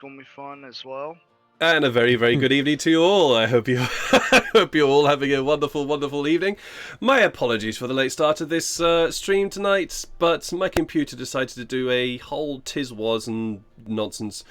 gonna be fun as well. And a very, very good evening to you all. I hope you, I hope you're all having a wonderful, wonderful evening. My apologies for the late start of this stream tonight, but my computer decided to do a whole tis-was and nonsense.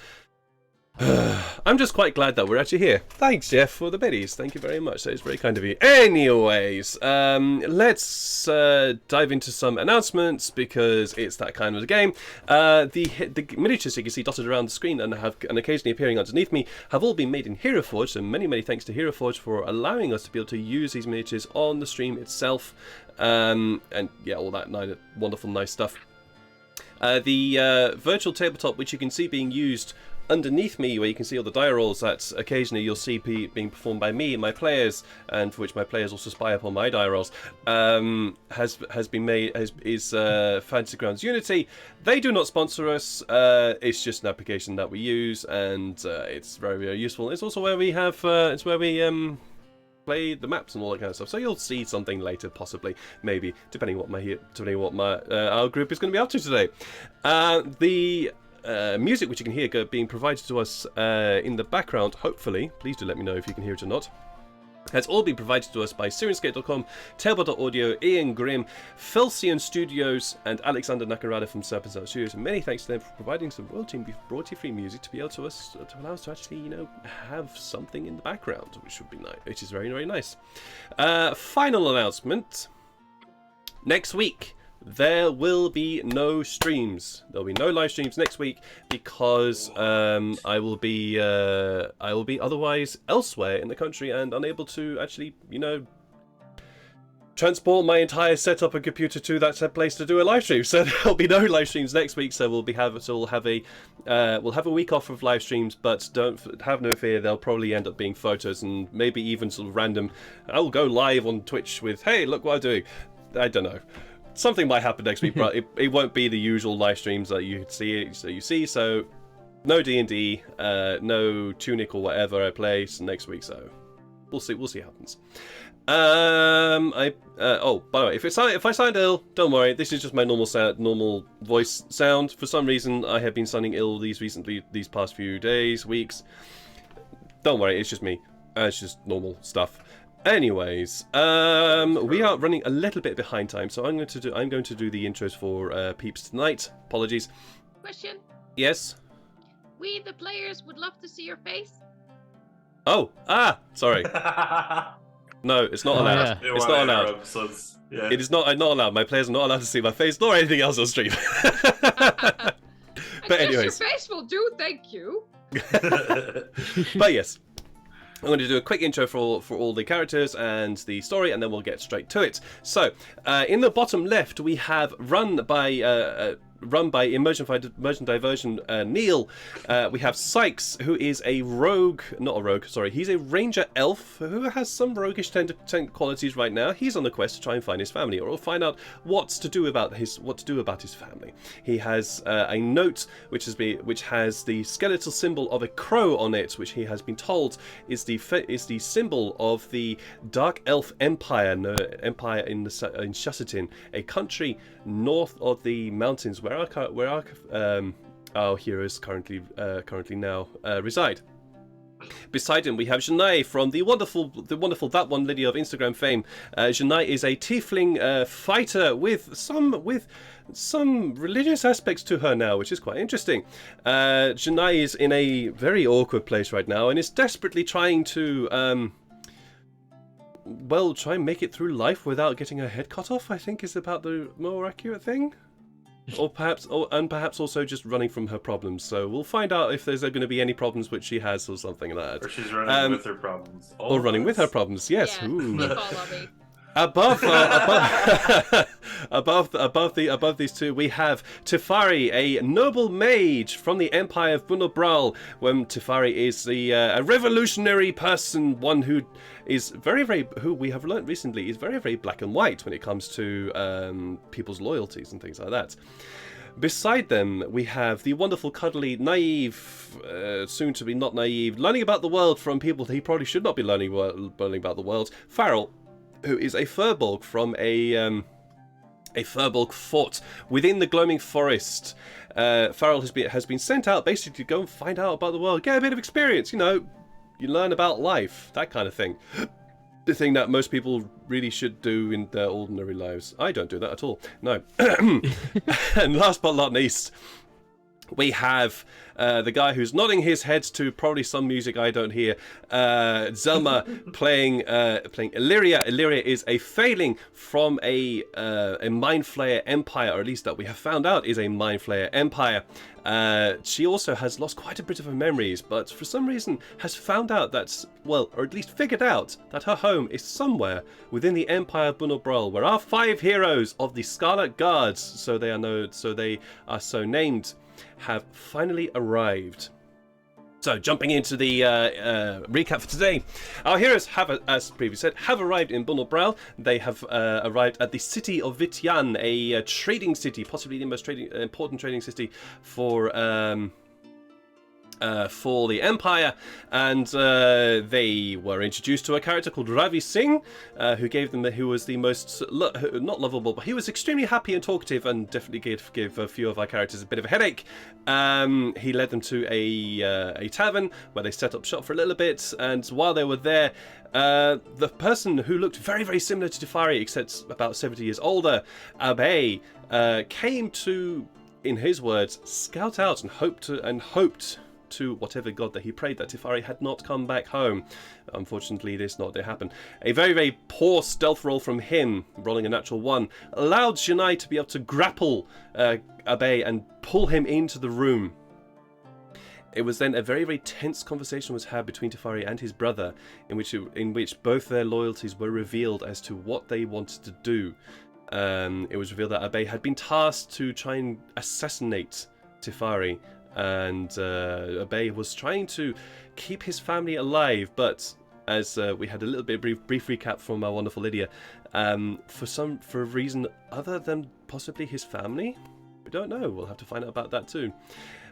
I'm just quite glad that we're actually here. Thanks, Jeff, for the biddies. Thank you very much. That is very kind of you. Anyways, let's dive into some announcements because it's that kind of a game. The miniatures you can see dotted around the screen and occasionally appearing underneath me have all been made in Heroforge, so many, many thanks to Heroforge for allowing us to be able to use these miniatures on the stream itself. And yeah, all that wonderful, nice stuff. The virtual tabletop, which you can see being used underneath me, where you can see all the die rolls that occasionally you'll see being performed by me and my players, and for which my players also spy upon my die rolls, has been made is Fantasy Grounds Unity. They do not sponsor us. It's just an application that we use, and it's very, very useful. It's also where we have it's where we play the maps and all that kind of stuff. So you'll see something later, possibly, maybe, depending what our group is going to be up to today. The music which you can hear being provided to us in the background, hopefully, please do let me know if you can hear it or not, has all been provided to us by Sirenscape.com, Tabletop Audio, Ian Grimm, Felsian Studios, and Alexander Nakarada from Serpent Sound Studios. And many thanks to them for providing some royalty-free music to be able to allow us to actually, have something in the background, which would be nice, which is very, very nice. Final announcement: next week there will be no streams. There'll be no live streams next week because I will be otherwise elsewhere in the country and unable to actually, transport my entire setup and computer to that place to do a live stream. So there'll be no live streams next week. So we'll have a week off of live streams, but don't have no fear. They'll probably end up being photos and maybe even sort of random. I'll go live on Twitch with, hey, look what I'm doing. I don't know. Something might happen next week, but it won't be the usual live streams that you see. So no D&D, no Tunic or whatever I play next week. So we'll see what happens. Oh, by the way, if I sound ill, don't worry. This is just my normal voice sound. For some reason, I have been sounding ill these past few days, weeks. Don't worry, it's just me. It's just normal stuff. Anyways, we are running a little bit behind time, so I'm going to do the intros for peeps tonight. Apologies. Question. Yes. We, the players, would love to see your face. Oh, sorry. No, it's not allowed. Yeah. It's not allowed. Yeah. It is not allowed. My players are not allowed to see my face nor anything else on stream. But anyways, your face will do. Thank you. But yes. I'm going to do a quick intro for all the characters and the story, and then we'll get straight to it. So, in the bottom left, we have run by Emergent Diversion Neil. We have Sykes, who is a rogue, not a rogue, sorry, he's a ranger elf who has some roguish qualities right now. He's on the quest to try and find his family, or find out what to do about his family. He has a note which has the skeletal symbol of a crow on it, which he has been told is the symbol of the Dark Elf Empire in Shussatin, a country north of the mountains where our heroes currently now reside. Beside him, we have Janai from the wonderful That One Lady of Instagram fame. Janai is a tiefling fighter with some religious aspects to her now, which is quite interesting. Janai is in a very awkward place right now and is desperately trying to try and make it through life without getting her head cut off, I think is about the more accurate thing. Or perhaps also just running from her problems. So we'll find out if there's going to be any problems which she has or something like that. Or she's running with her problems. Or running with her problems, yes. Yeah, Ooh. Above these two, we have Tefari, a noble mage from the Empire of Bunobral. When Tefari is a revolutionary person, one who is who we have learnt recently is very, very black and white when it comes to people's loyalties and things like that. Beside them, we have the wonderful, cuddly, naive, soon to be not naive, learning about the world from people he probably should not be learning about the world, Farrell, who is a furbolg from a a Furbolg fort within the gloaming forest. Farrell has been sent out basically to go and find out about the world, get a bit of experience. You know, you learn about life, that kind of thing. The thing that most people really should do in their ordinary lives. I don't do that at all. No. And last but not least, we have the guy who's nodding his head to probably some music I don't hear. Zelma playing Illyria. Illyria is a failing from a Mind Flayer empire, or at least that we have found out is a Mind Flayer empire. She also has lost quite a bit of her memories, but for some reason has found out that, well, or at least figured out that her home is somewhere within the Empire of Bunelbrel, where our 5 heroes of the Scarlet Guard, so they are so named, have finally arrived. So, jumping into the recap for today, our heroes have, as previously said, have arrived in Bunelbrel. They have arrived at the city of Vityan, a trading city, possibly the most important trading city for the Empire, and they were introduced to a character called Ravi Singh, who was the most not lovable, but he was extremely happy and talkative, and definitely gave a few of our characters a bit of a headache. He led them to a tavern where they set up shop for a little bit, and while they were there, the person who looked very, very similar to Tefari, except about 70 years older, Abe, came to, in his words, scout out and hoped to whatever god that he prayed that Tefari had not come back home. Unfortunately, this did not happen. A very, very poor stealth roll from him, rolling a natural 1, allowed Shinai to be able to grapple Abe and pull him into the room. It was then a very, very tense conversation was had between Tefari and his brother, in which both their loyalties were revealed as to what they wanted to do. It was revealed that Abe had been tasked to try and assassinate Tefari, and Abe was trying to keep his family alive, but as we had a little bit of brief recap from our wonderful Lydia, for a reason other than possibly his family, we don't know. We'll have to find out about that too.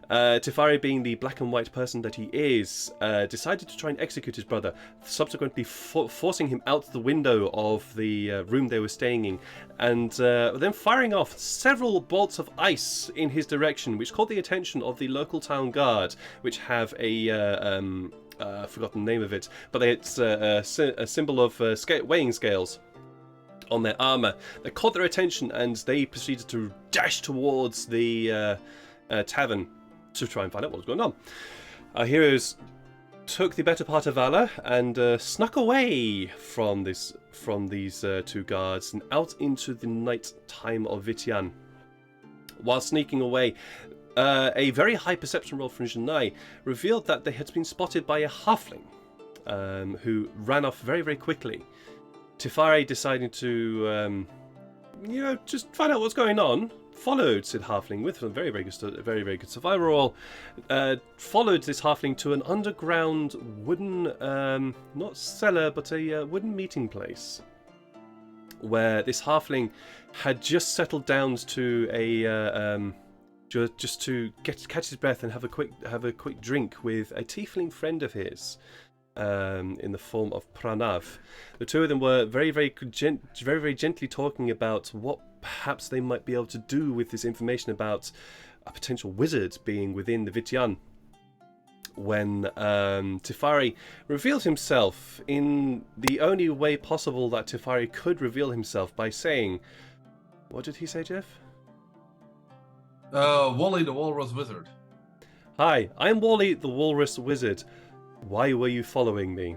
Tefari, being the black and white person that he is, decided to try and execute his brother, subsequently forcing him out the window of the room they were staying in, and then firing off several bolts of ice in his direction, which caught the attention of the local town guard, which have I've forgotten the name of it, but it's a symbol of weighing scales on their armour. That caught their attention, and they proceeded to dash towards the tavern to try and find out what was going on. Our heroes took the better part of valor and snuck away from these 2 guards and out into the night time of Vityan. While sneaking away, a very high perception roll from Janai revealed that they had been spotted by a halfling who ran off very, very quickly. Tefari, deciding to just find out what's going on, followed said halfling with a very, very good survival roll. Followed this halfling to an underground wooden, not cellar, but a wooden meeting place, where this halfling had just settled down to a just to catch his breath and have a quick drink with a tiefling friend of his, in the form of Pranav. The two of them were very, very gently talking about what perhaps they might be able to do with this information about a potential wizard being within the Vityan, when Tefari revealed himself in the only way possible that Tefari could reveal himself, by saying, what did he say, Jeff? Wally the Walrus Wizard. Hi, I'm Wally the Walrus Wizard. Why were you following me?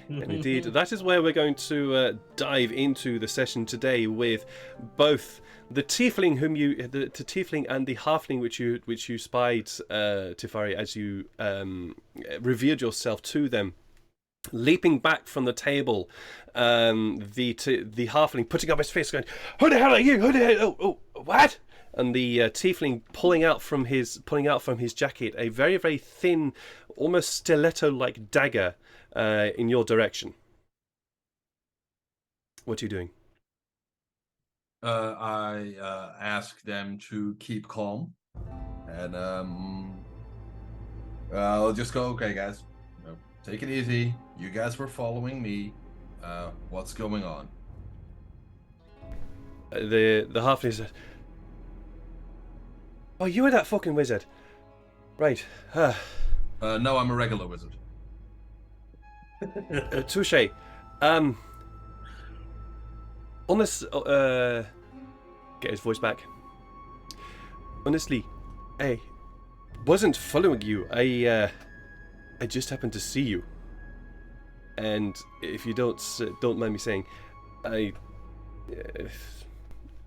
And indeed, that is where we're going to dive into the session today, with both the tiefling the tiefling and the halfling which you spied, Tefari, as you revealed yourself to them. Leaping back from the table, the halfling putting up his fist, going, "Who the hell are you? Who the hell? Oh, what?" And the tiefling pulling out from his jacket a very, very thin, almost stiletto-like dagger in your direction. What are you doing? I ask them to keep calm, and I'll just go, "Okay, guys, take it easy. You guys were following me. What's going on?" The halfling said, "Oh, you were that fucking wizard, right? No, I'm a regular wizard. Touche. Honest. Get his voice back. Honestly, I wasn't following you. I just happened to see you, and if you don't mind me saying, I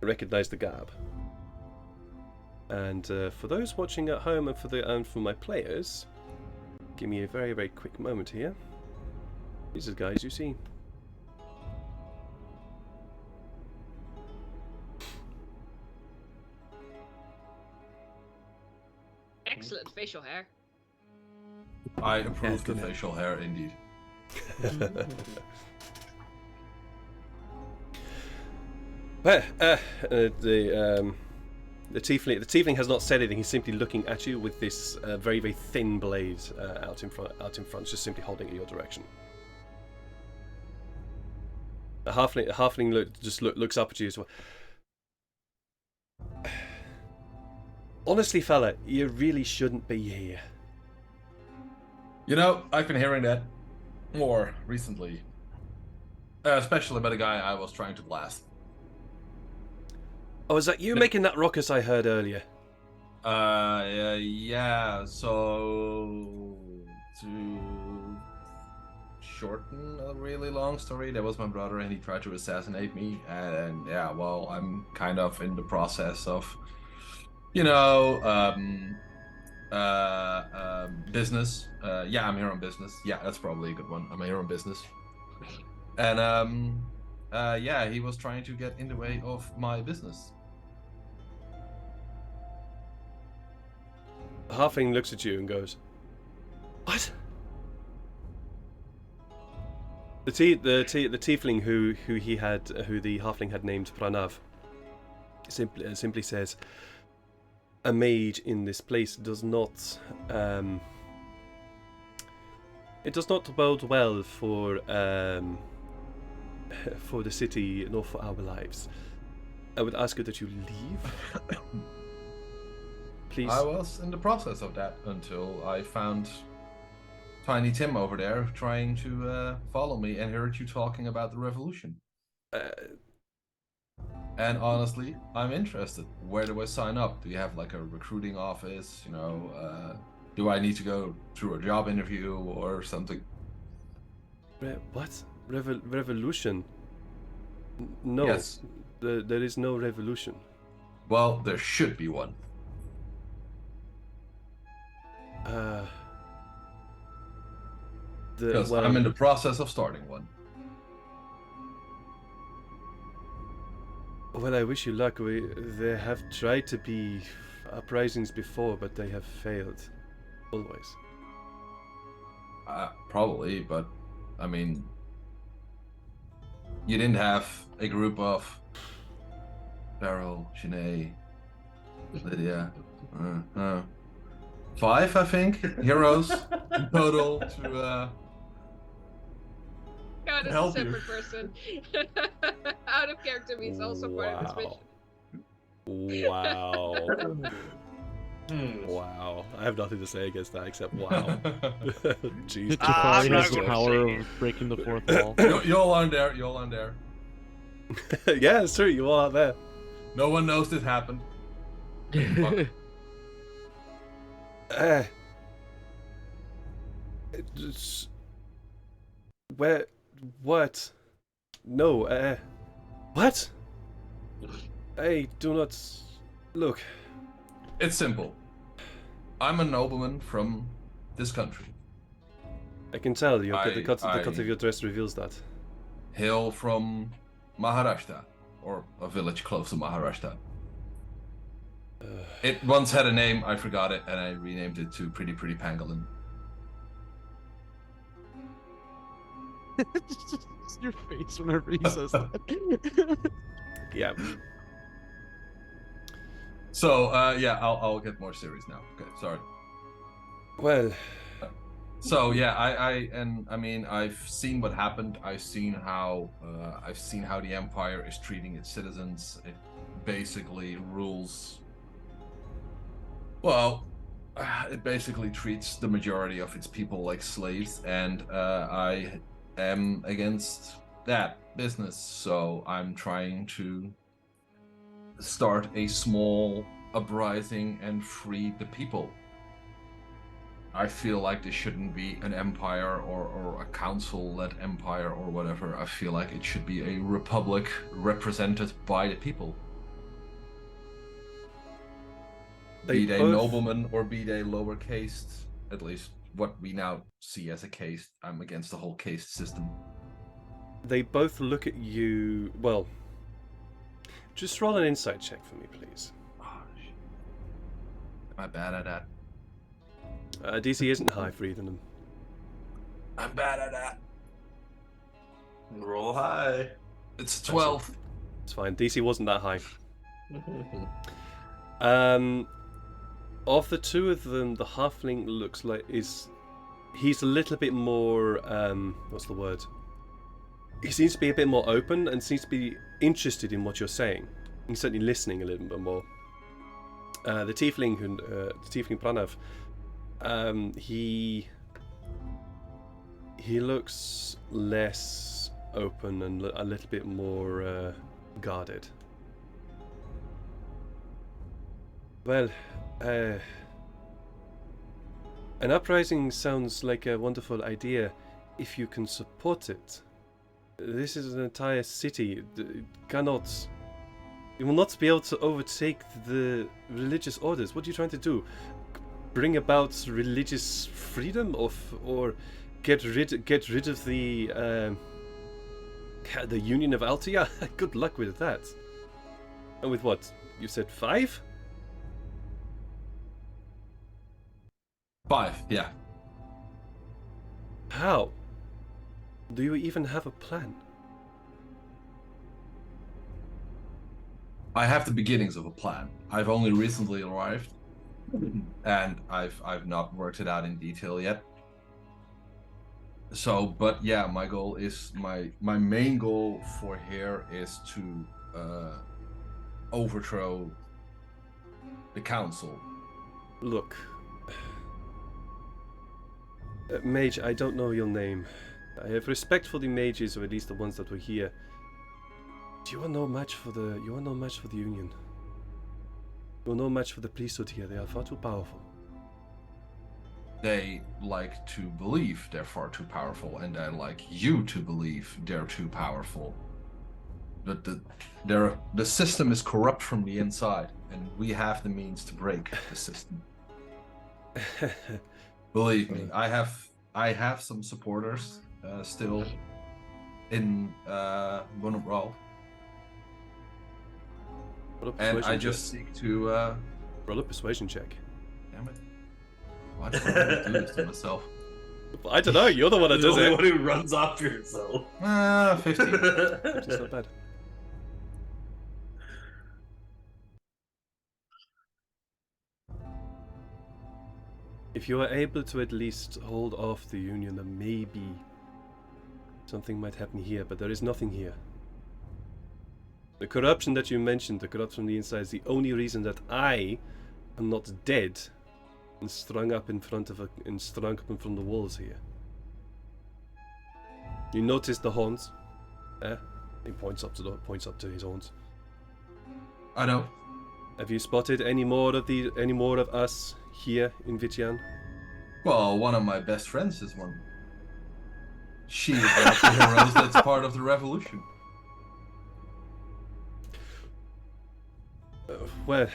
recognize the garb. And for those watching at home and for my players, give me a very, very quick moment here. These are the guys you see. Excellent facial hair. I approve the good. facial hair indeed. Well, the tiefling has not said anything. He's simply looking at you with this very, very thin blade out in front, just simply holding in your direction. The halfling looks up at you as well. Honestly, fella, you really shouldn't be here. You know, I've been hearing that more recently. Especially by the guy I was trying to blast. Oh, is that you making that ruckus I heard earlier? Yeah, so to shorten a really long story, that was my brother and he tried to assassinate me. And yeah, well, I'm kind of in the process of, business. Yeah, I'm here on business. Yeah, that's probably a good one. I'm here on business. And yeah, he was trying to get in the way of my business. The halfling looks at you and goes, "What?" The tiefling who the halfling had named Pranav simply says, "A mage in this place does not it does not bode well for the city nor for our lives. I would ask you that you leave." Please. I was in the process of that until I found Tiny Tim over there trying to follow me and heard you talking about the revolution. And honestly, I'm interested. Where do I sign up? Do you have like a recruiting office? Do I need to go through a job interview or something? What? Revolution? No. Yes. There is no revolution. Well, there should be one. Because I'm in the process of starting one. Well, I wish you luck. There have tried to be uprisings before, but they have failed. Always. Probably, but I mean, you didn't have a group of Beryl, Sinead, Lydia, 5, I think, heroes in total to God is a help separate you. person. Out of character means also part of this mission. Wow. Wow. I have nothing to say against that except wow. Jeez. Jafari I'm has not the gonna power say of breaking the fourth wall. You all aren't there. You all aren't there. Yeah, it's true. You all out there. No one knows this happened. Fuck. Where? What? No. What? I do not. Look. It's simple. I'm a nobleman from this country. I can tell. The cut I of your dress reveals that. Hail from Maharashtra, or a village close to Maharashtra. It once had a name, I forgot it, and I renamed it to Pretty Pangolin. Just your face whenever he says that. Yeah. So, yeah, I'll get more serious now. Okay, sorry. Well. So yeah, I mean, I've seen what happened. I've seen how the Empire is treating its citizens. It basically rules. Well, it basically treats the majority of its people like slaves, and I am against that business. So I'm trying to start a small uprising and free the people. I feel like this shouldn't be an empire or a council-led empire or whatever. I feel like it should be a republic represented by the people. Be they noblemen or be they lower caste, at least what we now see as a caste. I'm against the whole caste system. They both look at you. Well, just roll an insight check for me, please. Oh, shit. Am I bad at that? DC isn't high for either of them. I'm bad at that. Roll high. It's 12. It's fine. DC wasn't that high. Of the two of them, the halfling looks like he's a little bit more what's the word? He seems to be a bit more open and seems to be interested in what you're saying. He's certainly listening a little bit more. The tiefling Pranav, he looks less open and a little bit more guarded. Well, an uprising sounds like a wonderful idea if you can support it. This is an entire city. You will not be able to overtake the religious orders. What are you trying to do? Bring about religious freedom, or get rid of the Union of Altia? Good luck with that. And with what? You said 5? 5, yeah. How? Do you even have a plan? I have the beginnings of a plan. I've only recently arrived, and I've not worked it out in detail yet. So, but yeah, my goal is my main goal for here is to overthrow the council. Look, Mage, I don't know your name. I have respect for the mages, or at least the ones that were here. You are no match for the Union. You are no match for the priesthood here. They are far too powerful. They like to believe they're far too powerful, and they like you to believe they're too powerful. But the system is corrupt from the inside, and we have the means to break the system. Believe me, I have some supporters still in Bonobral. And I just seek to roll a persuasion check. Damn it. Why do I do this to myself? I don't know, you're the one that does the it. one who runs off yourself. 15. It's not bad. If you are able to at least hold off the Union, then maybe something might happen here, but there is nothing here. The corruption that you mentioned, the corruption from the inside, is the only reason that I am not dead and strung up in front of the walls here. You notice the horns? He points up to his horns. I know. Have you spotted any more of us here in Vitian? Well, one of my best friends is one. She is one of the heroes that's part of the revolution. Well,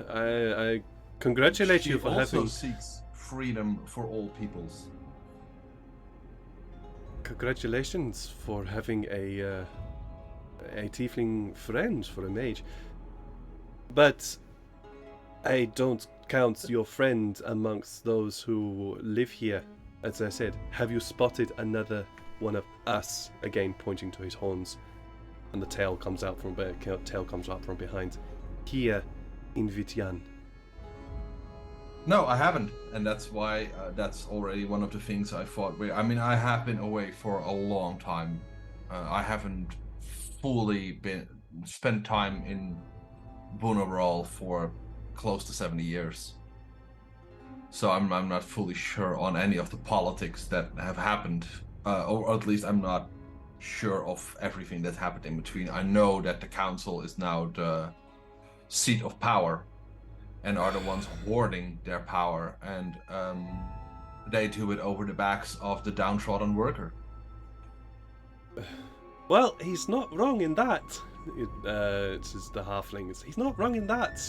I congratulate you for having. She also seeks freedom for all peoples. Congratulations for having a tiefling friend for a mage. But I don't count your friend amongst those who live here. As I said, have you spotted another one of us? Again, pointing to his horns, and the tail comes out from behind. Here in Vitian. No, I haven't, and that's why that's already one of the things I fought with. I mean, I have been away for a long time. I haven't fully been spent time in Bunaral for close to 70 years. So I'm not fully sure on any of the politics that have happened, or at least I'm not sure of everything that happened in between. I know that the council is now the seat of power and are the ones hoarding their power, and they do it over the backs of the downtrodden worker. Well, he's not wrong in that. It's the halflings. He's not wrong in that.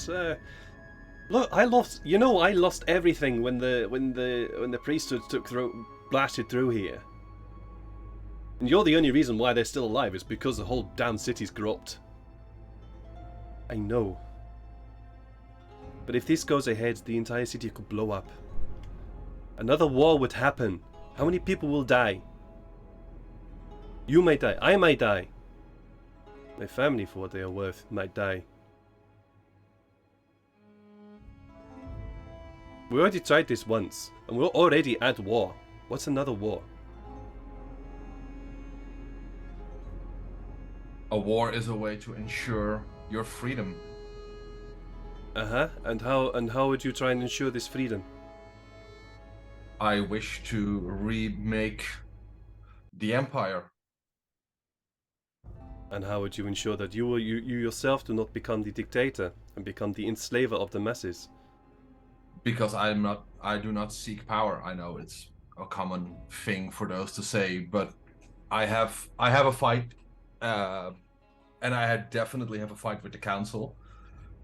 Look, I lost everything when the priesthood blasted through here. And you're the only reason why they're still alive is because the whole damn city's corrupt. I know. But if this goes ahead, the entire city could blow up. Another war would happen. How many people will die? You might die. I might die. My family, for what they are worth, might die. We already tried this once, and we're already at war. What's another war? A war is a way to ensure your freedom. And how would you try and ensure this freedom? I wish to remake the empire. And how would you ensure that you yourself do not become the dictator and become the enslaver of the masses? Because I do not seek power. I know it's a common thing for those to say, but I have a fight, and I definitely have a fight with the council,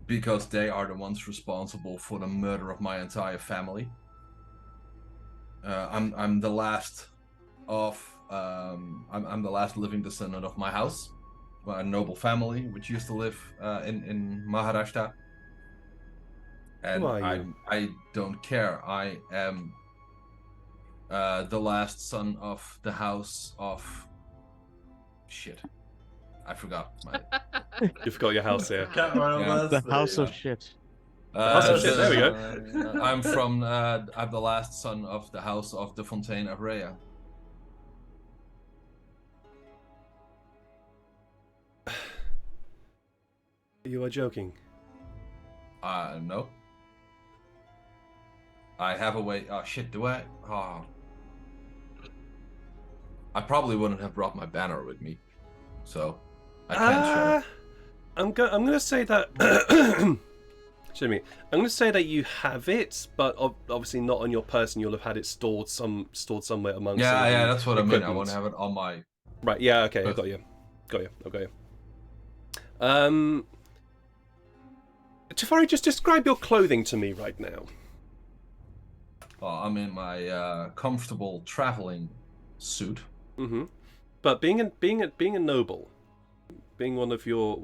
because they are the ones responsible for the murder of my entire family. I'm the last of I'm the last living descendant of my house, a noble family which used to live in Maharashtra. And I don't care. I am the last son of the house of shit. I forgot. You forgot your house here. The house of shit. House of shit. There we go. I'm the last son of the house of the Fontaine of Rhea. You are joking. No. I have a way. Oh shit! Do I? Oh. I probably wouldn't have brought my banner with me, so I can't show it. I'm gonna say that. Excuse me. I'm gonna say that you have it, but obviously not on your person. You'll have had it stored somewhere amongst. Yeah, that's what equipment. I mean. I won't have it on my. Right. Yeah. Okay. I got you. Tafari, just describe your clothing to me right now. Well, I'm in my comfortable traveling suit. Mm-hmm. But being a noble, being one of your,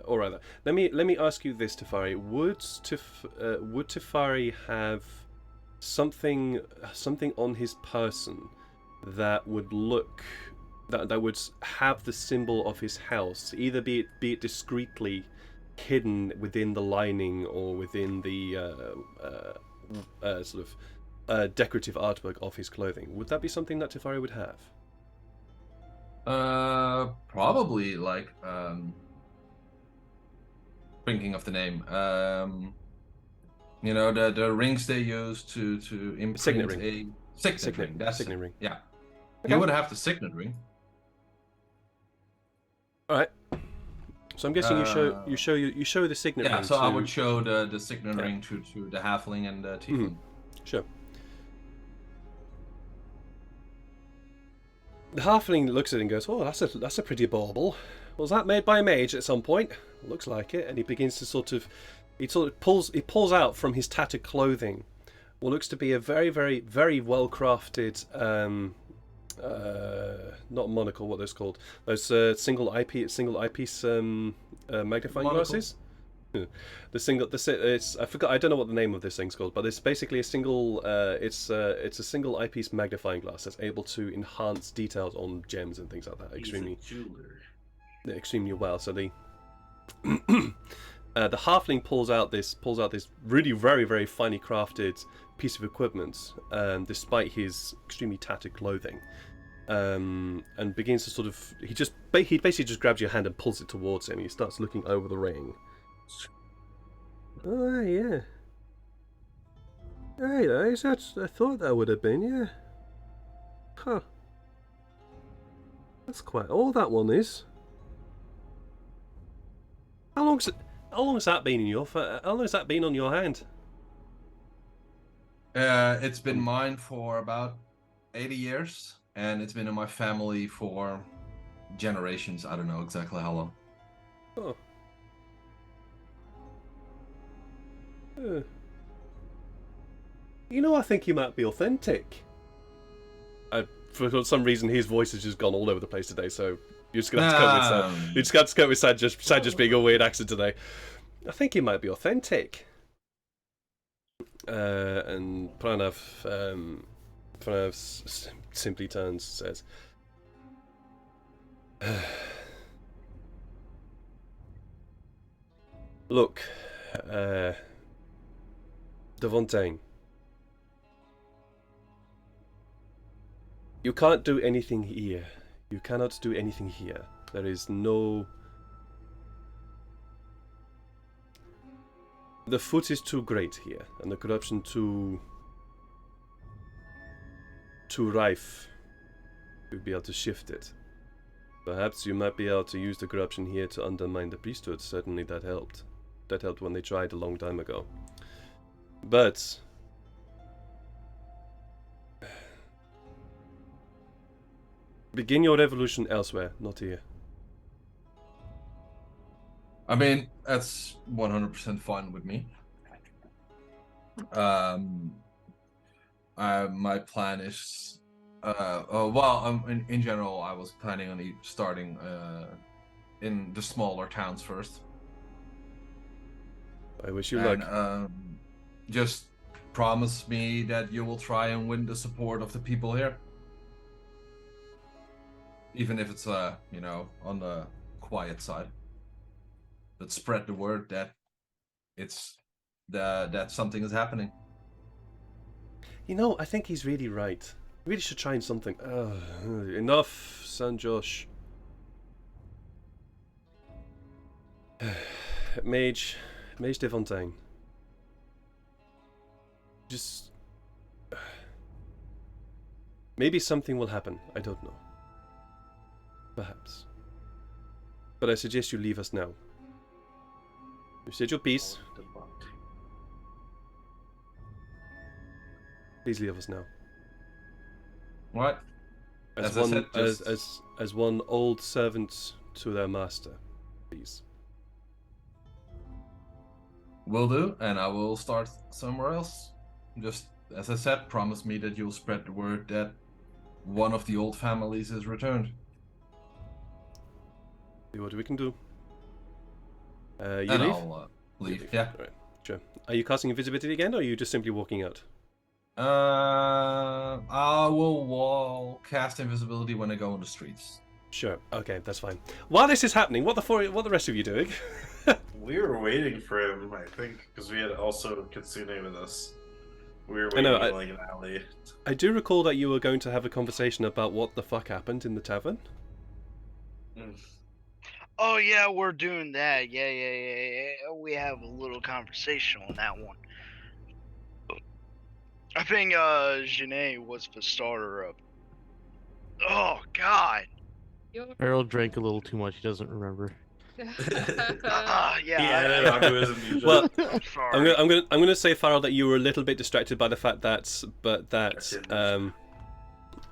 or rather, let me ask you this, Tafari. Would Tafari have something on his person that would look that would have the symbol of his house, either be it discreetly hidden within the lining or within the sort of decorative artwork of his clothing? Would that be something that Tafari would have? Probably like thinking of the name. You know, the rings they use to imprint signet ring. a signet ring. That's signet ring. Yeah. Okay. You would have the signet ring. All right. So I'm guessing you show the signet ring. Yeah, so I would show the signet ring to the halfling and the tiefling. Mm-hmm. Sure. The halfling looks at it and goes, "Oh, that's a pretty bauble. Was that made by a mage at some point? Looks like it." And he begins to pulls out from his tattered clothing what looks to be a very, very, very well crafted not monocle, what those called? Those single eyepiece magnifying glasses. It's I forgot. I don't know what the name of this thing's called, but it's basically a single. It's a single eyepiece magnifying glass that's able to enhance details on gems and things like that. Extremely well. So The halfling pulls out this really very very finely crafted piece of equipment, despite his extremely tattered clothing, and begins to sort of he basically just grabs your hand and pulls it towards him. He starts looking over the ring. Oh yeah. Hey, I thought that would have been, yeah. Huh. That's quite all that one is. How long has that been on your hand? It's been mine for about 80 years, and it's been in my family for generations. I don't know exactly how long. Oh. You know, I think you might be authentic. For some reason, his voice has just gone all over the place today, so you're just gonna have to cope with Sad. You just got to cope with Sad just being a weird accent today. I think he might be authentic. And Pranav simply turns, says, "Look, Devontaine. You can't do anything here. You cannot do anything here. There is no... The foot is too great here, and the corruption too rife to be able to shift it. Perhaps you might be able to use the corruption here to undermine the priesthood. Certainly that helped. That helped when they tried a long time ago. But... begin your revolution elsewhere, not here. I mean, that's 100% fine with me. My plan is, in general, I was planning on starting in the smaller towns first. I wish you luck. Just promise me that you will try and win the support of the people here. Even if it's, on the quiet side. But spread the word that that something is happening. You know, I think he's really right. We really should try something. Enough, San Josh. Mage Devontaine. Just... maybe something will happen. I don't know. Perhaps. But I suggest you leave us now. You said your piece. Please leave us now. What? As one old servant to their master, please. Will do, and I will start somewhere else. Just as I said, promise me that you'll spread the word that one of the old families is returned. See what we can do. You and leave? I'll leave. Yeah. All right. Sure. Are you casting invisibility again, or are you just simply walking out? I will cast invisibility when I go on the streets. Sure. Okay, that's fine. While this is happening, what the rest of you doing? We were waiting for him, I think, because we had also Kitsune with us. We were waiting in like an alley. I do recall that you were going to have a conversation about what the fuck happened in the tavern. Oh yeah, we're doing that. Yeah. We have a little conversation on that one. I think Janae was the starter of. Oh God. Harold drank a little too much. He doesn't remember. Yeah. He added onto his amnesia. Well, I'm sorry. I'm gonna say, Farrell, that you were a little bit distracted by the fact that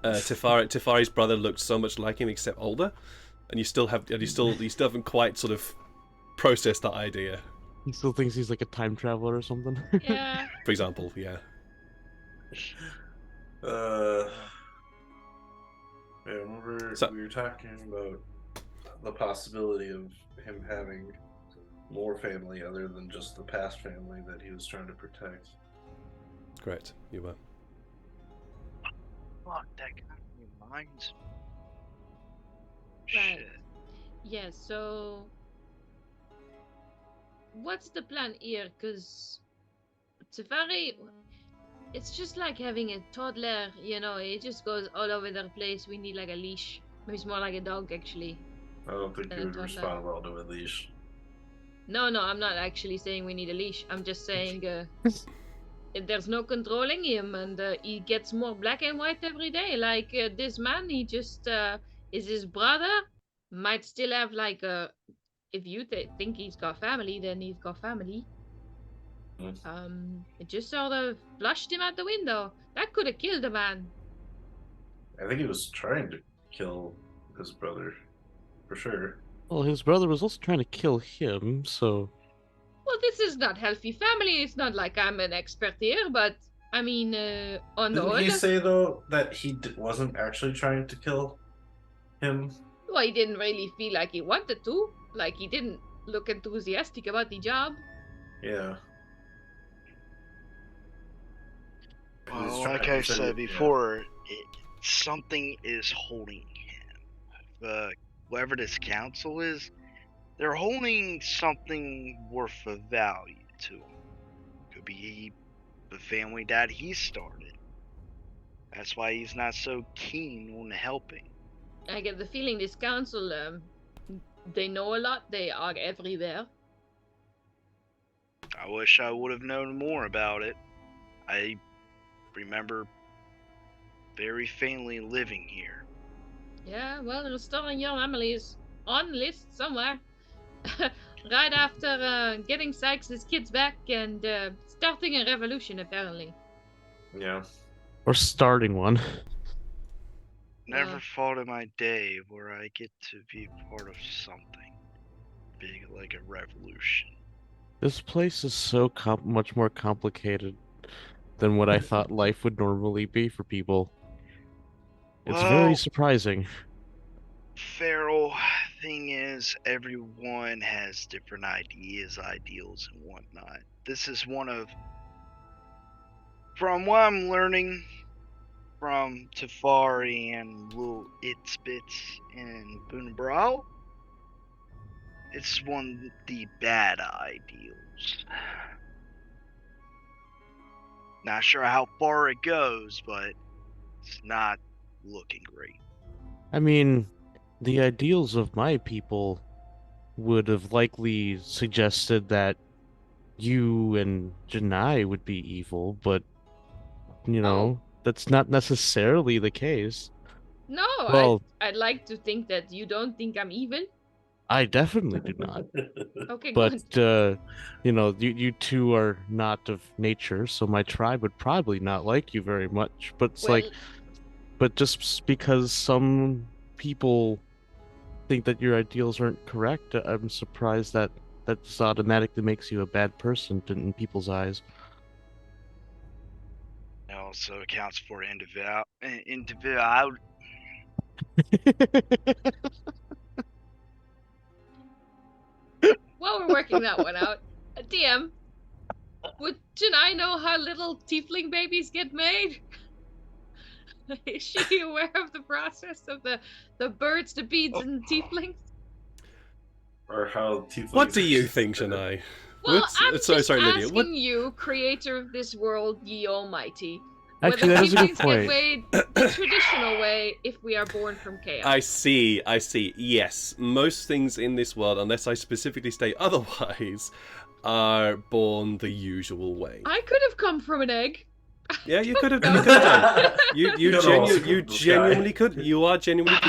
Tefari's brother looked so much like him, except older, and you still haven't quite sort of processed that idea. He still thinks he's like a time traveler or something. Yeah. For example, yeah. I remember So- we were talking about the possibility of him having more family other than just the past family that he was trying to protect. Correct, you were. Fuck, that kind of reminds me. Right. Shit. Yes, so what's the plan here? Because Safari, it's just like having a toddler, you know, it just goes all over the place. We need like a leash. Maybe it's more like a dog, actually. I don't think And you would a toddler. respond well to a leash. No, I'm not actually saying we need a leash. I'm just saying there's no controlling him, and he gets more black and white every day. Like this man, he just is his brother. Might still have like a. If you think he's got family, then he's got family. It just sort of flushed him out the window. That could have killed a man. I think he was trying to kill his brother, for sure. Well, his brother was also trying to kill him, so... Well, this is not healthy family. It's not like I'm an expert here, but I mean, on the Didn't whole, he say, though, that he wasn't actually trying to kill him? well, he didn't really feel like he wanted to. Like, he didn't look enthusiastic about the job. Yeah. Well, like I said before, something is holding him. Whoever this council is, they're holding something worth of value to him. Could be the family that he started. That's why he's not so keen on helping. I get the feeling this council, they know a lot. They are everywhere. I wish I would have known more about it. I remember very faintly living here. Yeah, well, restoring your family is on the list somewhere. Right after getting Sykes' kids back and starting a revolution, apparently. Yeah. Or starting one. Never thought in my day where I get to be part of something big like a revolution. This place is so much more complicated than what I thought life would normally be for people. It's very Well, surprising. Feral, thing is, everyone has different ideas, ideals, and whatnot. This is one of, from what I'm learning from Tafari and Lil Itzbits and Boonbrow, it's one of the bad ideals. Not sure how far it goes, but it's not looking great. I mean, the ideals of my people would have likely suggested that you and Janai would be evil, but, you know, that's not necessarily the case. No, Well- I'd like to think that you don't think I'm evil. I definitely do not. Okay, But, good. you know, you two are not of nature, so my tribe would probably not like you very much. But it's like, but just because some people think that your ideals aren't correct, I'm surprised that that's automatically makes you a bad person in people's eyes. It also accounts for individual. While we're working that one out, DM, would Janai know how little tiefling babies get made? Is she aware of the process of the birds, the beads, and tieflings? Or how tieflings... What do you think, Shania? Well, I'm just Lydia. asking you, creator of this world, ye almighty. Actually, whether that is a good tieflings point. get made the traditional way if we are born from chaos. I see. Yes, most things in this world, unless I specifically state otherwise, are born the usual way. I could have come from an egg. Yeah, you could have done. You Could genuinely could. You are genuinely.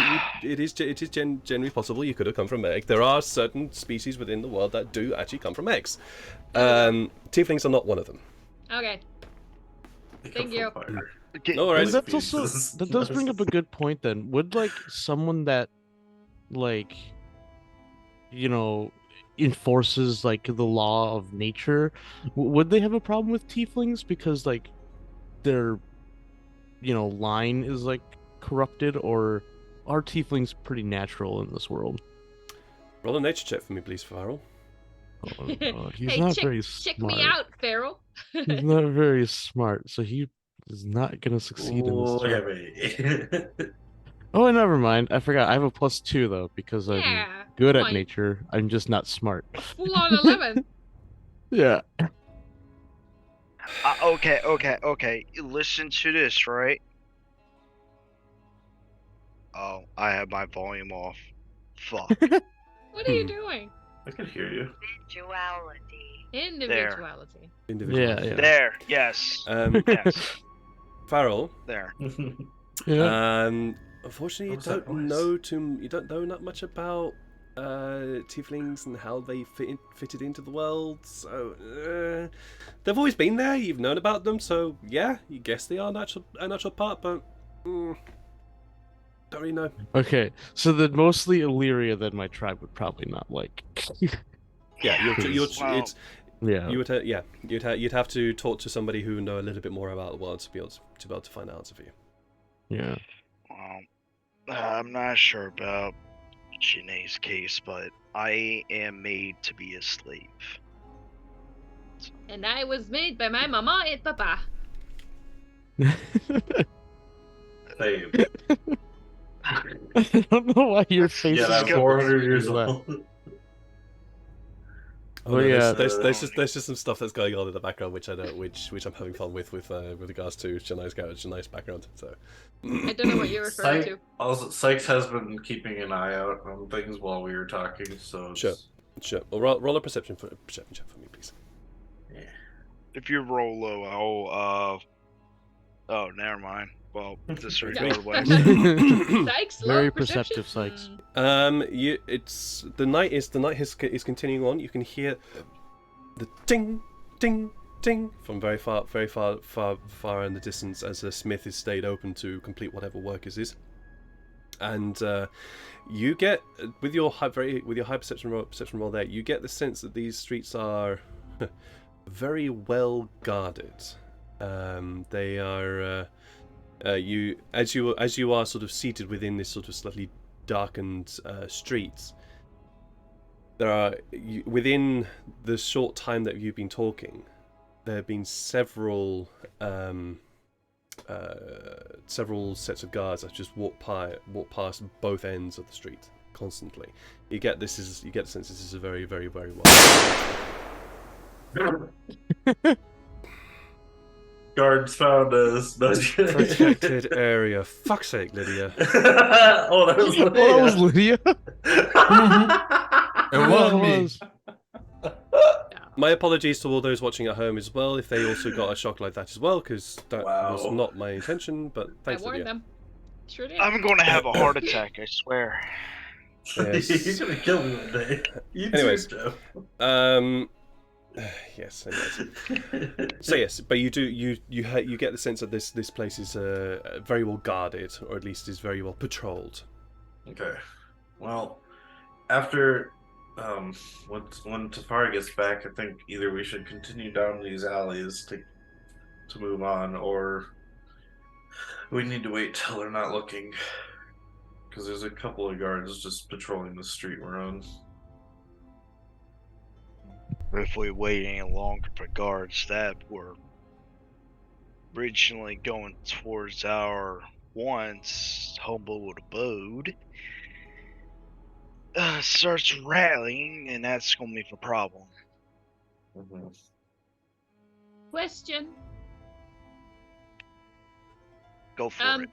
It is genuinely possible. You could have come from egg. There are certain species within the world that do actually come from eggs. Tieflings are not one of them. Okay. Thank you. No worries. And that's also that does bring up a good point. Then would like someone that, like, you know, enforces like the law of nature, would they have a problem with tieflings because like their, you know, line is like corrupted, or are tieflings pretty natural in this world? Roll a nature check for me, please, Farrell. Oh, he's Hey, not check, very check smart. me out, Feral. He's not very smart, so he is not gonna succeed in this job. Oh, never mind. I forgot. I have a +2 though because I'm Yeah. good come at on, nature. I'm just not smart. Full on 11. Yeah. Okay. Listen to this, right? Oh, I have my volume off. Fuck. What are you doing? I can hear you. Individuality. Individual. Yeah. There. Yes. Yes. Farrell. There. Yeah. Unfortunately, What was that noise? you don't know that much about tieflings and how they fitted into the world. So they've always been there. You've known about them, so yeah, you guess they are a natural part, but don't really know. Okay, so then mostly Illyria that my tribe would probably not like. Yeah, Well, Yeah. You'd have to talk to somebody who know a little bit more about the world to be able to find an answer for you. Yeah. I'm not sure about Janae's case, but I am made to be a slave. And I was made by my mama and papa. Same. I don't know why your face Yeah, is I'm go- 400 years like that. old. Oh, Oh, no, yeah. there's just some stuff that's going on in the background which I know which I'm having fun with regards to Shania's background. So I don't know what you're referring to. Also, Sykes has been keeping an eye out on things while we were talking, so it's- Sure. Well, roll a perception check for me, please. Yeah. If you roll low, I'll Oh, never mind. Well, disregard what I said. Sykes, Very low perception. perceptive, Sykes. The night is continuing on. You can hear the ding, ding, ding from very far in the distance as the smith is stayed open to complete whatever work it is. And you get with your high perception roll there, you get the sense that these streets are very well guarded. They are as you are sort of seated within this sort of slightly darkened streets. There are within the short time that you've been talking, there have been several sets of guards that just walk past both ends of the street constantly. You get the sense this is a very, very, very well. Guards found us. Protected area. Fuck's sake, Lydia. Oh, that was Oh, that was Lydia. It wasn't me. My apologies to all those watching at home as well if they also got a shock like that as well, because that was not my intention, but thanks, I warned Lydia. them. Sure did. I'm going to have a heart attack, I swear. Yes. You're gonna kill me one day. You Anyways, too, Joe. Yes. So yes, but you get the sense that this place is very well guarded, or at least is very well patrolled. Okay. Well, after when Tafari gets back, I think either we should continue down these alleys to move on, or we need to wait till they're not looking, because there's a couple of guards just patrolling the street we're on. If we wait any longer for guards that were originally going towards our once humble abode starts rallying, and that's going to be a problem. Mm-hmm. Question. Go for it.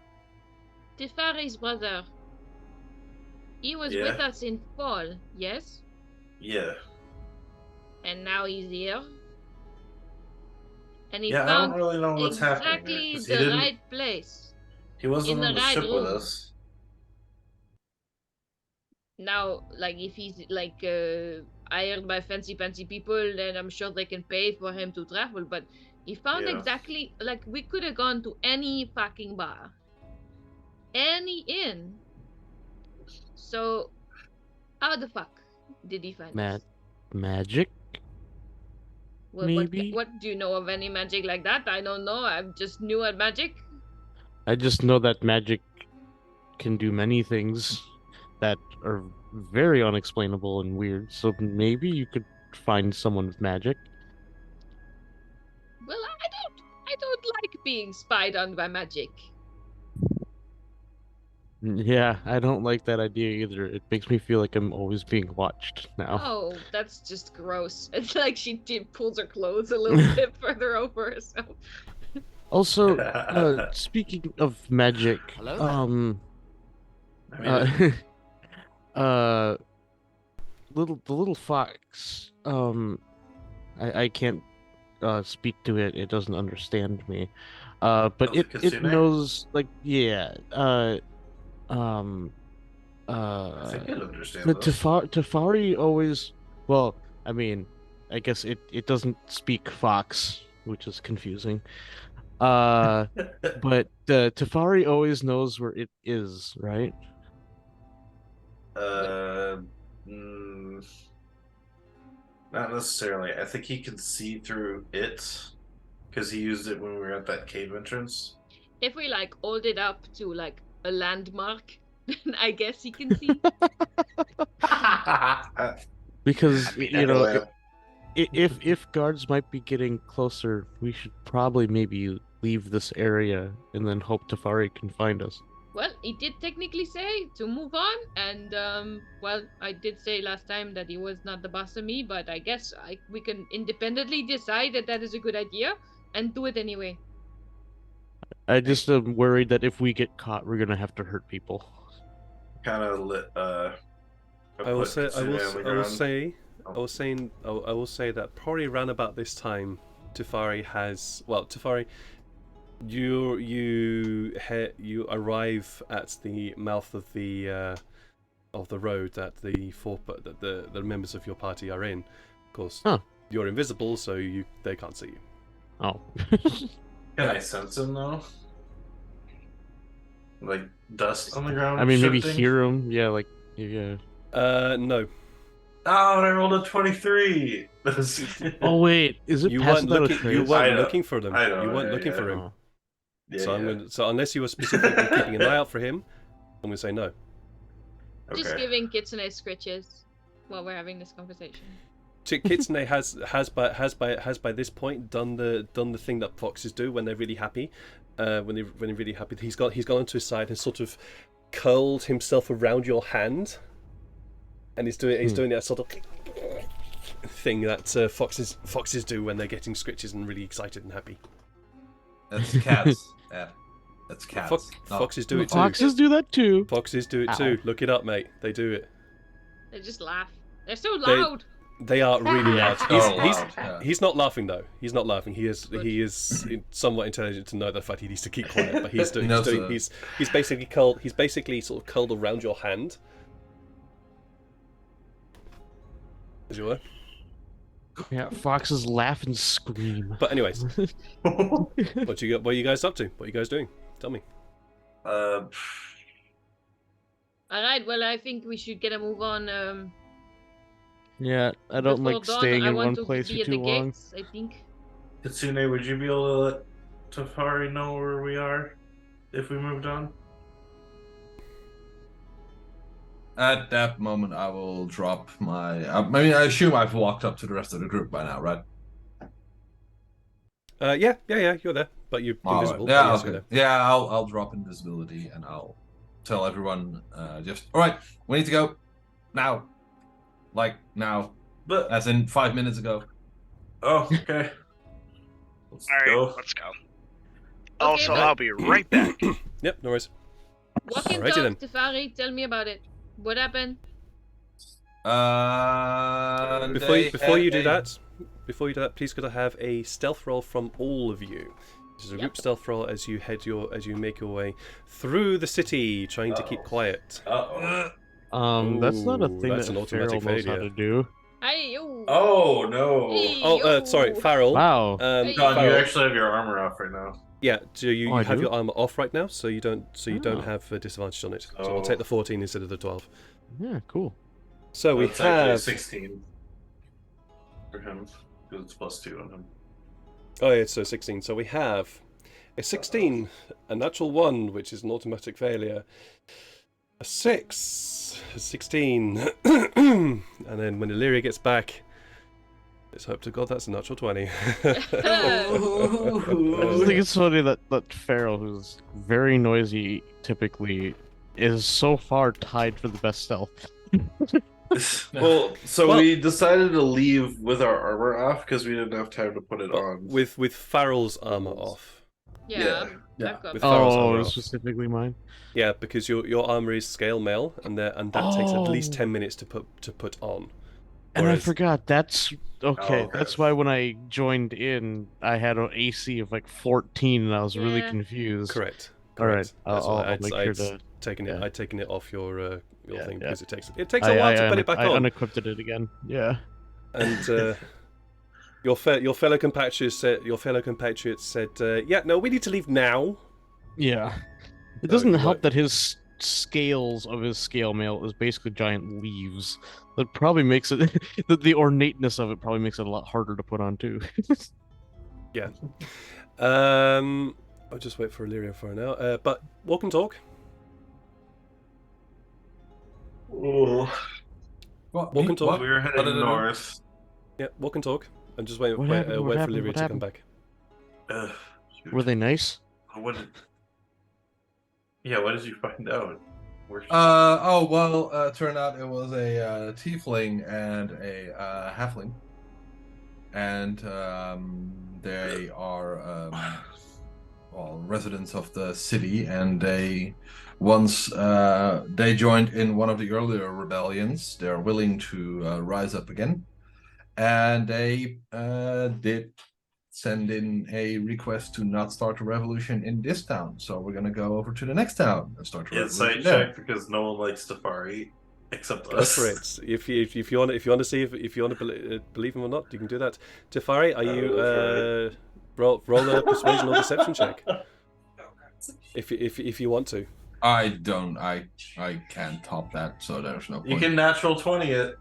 Tefari's brother. He was Yeah. with us in fall, yes? Yeah. And now he's here. And he Yeah, I found don't really know what's happening there, exactly 'cause the right place. He wasn't in on the the right ship with room. us. Now, like, if he's like hired by fancy people, then I'm sure they can pay for him to travel. But he found Yeah. exactly, like, we could have gone to any fucking bar, any inn. So, how the fuck did he find us? Magic? What, maybe? What do you know of any magic like that? I don't know. I'm just new at magic. I just know that magic can do many things that are very unexplainable and weird. So maybe you could find someone with magic. Well, I don't like being spied on by magic. Yeah, I don't like that idea either. It makes me feel like I'm always being watched now. Oh, that's just gross. It's like she pulls her clothes a little bit further over herself. Also, speaking of magic, I mean, uh, the little fox, I can't speak to it. It doesn't understand me. But Oh, it Kitsune? knows, like, yeah. I think he'll understand But this. Tafari always, well, I mean, I guess it doesn't speak fox, which is confusing. But Tafari always knows where it is, right? Mm, not necessarily. I think he can see through it because he used it when we were at that cave entrance. If we like hold it up to like a landmark, then I guess he can see. Because Happy you know, Neverland. if guards might be getting closer, we should probably maybe leave this area and then hope Tafari can find us. Well, he did technically say to move on, and well, I did say last time that he was not the boss of me, but I guess we can independently decide that that is a good idea and do it anyway. I just am worried that if we get caught, we're gonna have to hurt people. Kind of lit. I will say that probably around about this time, Tafari, you arrive at the mouth of the road that the members of your party are in. Of course, you're invisible, so they can't see you. Oh. Can I sense him though? Like dust on the ground. I mean, maybe shifting? hear him. Yeah, like yeah. No. Oh, and I rolled a 23. Oh wait, is it You past weren't without a looking. You trace? weren't looking for them. I know, You weren't yeah, looking yeah. for him. Oh. Yeah, So yeah. so unless you were specifically keeping an eye out for him, I'm gonna say no. Just Okay. giving Kitsune scritches while we're having this conversation. Kitsune has by this point done the thing that foxes do when they're really happy. When they're really happy, he's gone onto his side and sort of curled himself around your hand, and he's doing that sort of thing that foxes do when they're getting scritches and really excited and happy. That's cats. Yeah, that's cats. Foxes do it too. Foxes do that too. Foxes do it too. Look it up, mate. They do it. They just laugh. They're so loud. They are really Yeah. loud. He's not laughing though. He's not laughing. He is somewhat intelligent to know the fact he needs to keep quiet. But he's basically sort of curled around your hand. As you were. Yeah, foxes laugh and scream. But anyways, what are you guys up to? What are you guys doing? Tell me. All right. Well, I think we should get a move on. Yeah, I don't before like dawn. staying I in want one to place be for at too the long. gates, I think. Kitsune, would you be able to let Tafari know where we are if we moved on? At that moment, I will drop my. I mean, I assume I've walked up to the rest of the group by now, right? Yeah, you're there, but you're All right. invisible. Yeah, but yes, okay. you're there. Yeah, I'll drop invisibility and I'll tell everyone. Just all right. We need to go now. Like now, But as in 5 minutes ago. oh, okay. Let's All right, go. let's go. Okay, Also, but I'll be right back. Yep, no worries. walk and Alrighty then. talk, Tafari. Tell me about it. What happened? Before you do that, please could I have a stealth roll from all of you? This is a group stealth roll as you make your way through the city, trying to keep quiet. That's not a Ooh, thing that's that an automatic Farrell knows how failure. to do. Hey, yo. Oh no. Hey, Oh, yo. sorry, Farrell. Wow. Hey. Don, you Farrell. actually have your armor off right now. Yeah, so you Oh, I have do? your armor off right now, so you don't Oh. have a disadvantage on it. So Oh. I'll take the 14 instead of the 12. Yeah, cool. So we It's actually have 16 for him because it's +2 on him. Oh yeah, so 16. So we have a 16, a natural 1, which is an automatic failure, a 6, a 16, and then when Illyria gets back, let's hope to God that's a natural 20. I just think it's funny that Farrell, who's very noisy typically, is so far tied for the best stealth. Well, so Well- we decided to leave with our armor off because we didn't have time to put it But on. with Farrell's armor off. Yeah, Yeah. I've got With that. Farrell's armor Oh, off. specifically mine. Yeah, because your armor is scale mail, and that takes at least Oh. 10 minutes to put on. And I Whereas- forgot, that's okay. okay. That's why when I joined in, I had an AC of like 14, and I was really Yeah. confused. Correct. All right, Correct. That's why I'll make sure to. taken it. yeah. I'd taken it off your Yeah, thing yeah. because it takes a while to put it back I on. unequipped it again. Yeah. And your fellow compatriots said, yeah, no, we need to leave now. Yeah. It So doesn't you help might- that his scales of his scale mail is basically giant leaves. That probably makes it the ornateness of it probably makes it a lot harder to put on too. I'll just wait for Illyria for now. But walk and talk. Ooh. What? Walk and talk. We were What heading did I do? north. Yeah, walk and talk. And just wait What for happened? What happened? Illyria What to come happened? back. Shoot. Were they nice? What did... Yeah, what did you find out? Turned out it was a tiefling and a halfling, and they are residents of the city, and they joined in one of the earlier rebellions. They're willing to rise up again, and they did send in a request to not start a revolution in this town. So we're gonna go over to the next town and start a Yeah, revolution sight there. check because no one likes Tafari except Go us. for it. If you want to see if you want to believe him or not, you can do that. Tafari, are you roll a persuasion or deception check if you want to. I can't top that, so there's no point. You can natural 20 it.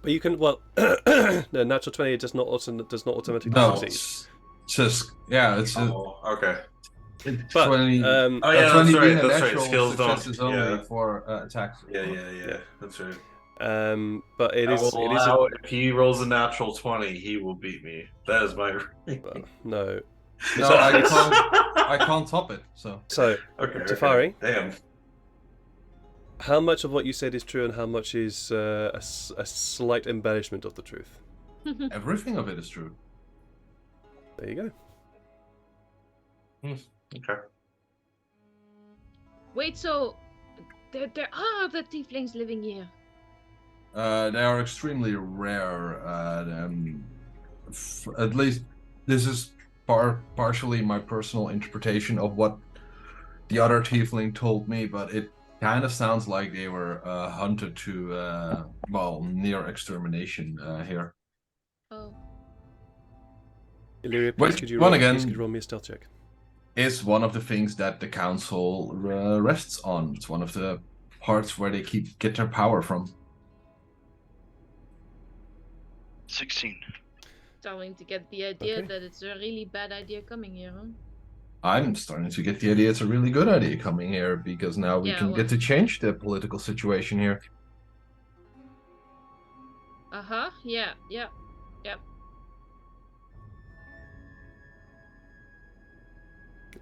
But you can no, natural 20 does not automatically No, succeed. it's just it's Oh, okay. it's But, 20. um, Oh, yeah, 20 that's being right, a that's right, natural skills don't- success is only yeah. for attacks. Yeah. That's right. But it is If he rolls a natural 20, he will beat me. That is my. no. No, I can't top it. So So Okay. Tafari? Damn. how much of what you said is true, and how much is a slight embellishment of the truth? everything of it is true. There you go. Okay. Wait, so there are other tieflings living here. They are extremely rare. At least this is partially my personal interpretation of what the other tiefling told me, but it kind of sounds like they were hunted to near extermination here. Oh, Illyria, please Which, could you one roll, again- please could you roll me a stealth check? Is one of the things that the council rests on. It's one of the parts where they get their power from. 16. starting to get the idea Okay. that it's a really bad idea coming here, huh? I'm starting to get the idea it's a really good idea coming here, because now we Yeah, can well- get to change the political situation here. Uh-huh, yeah.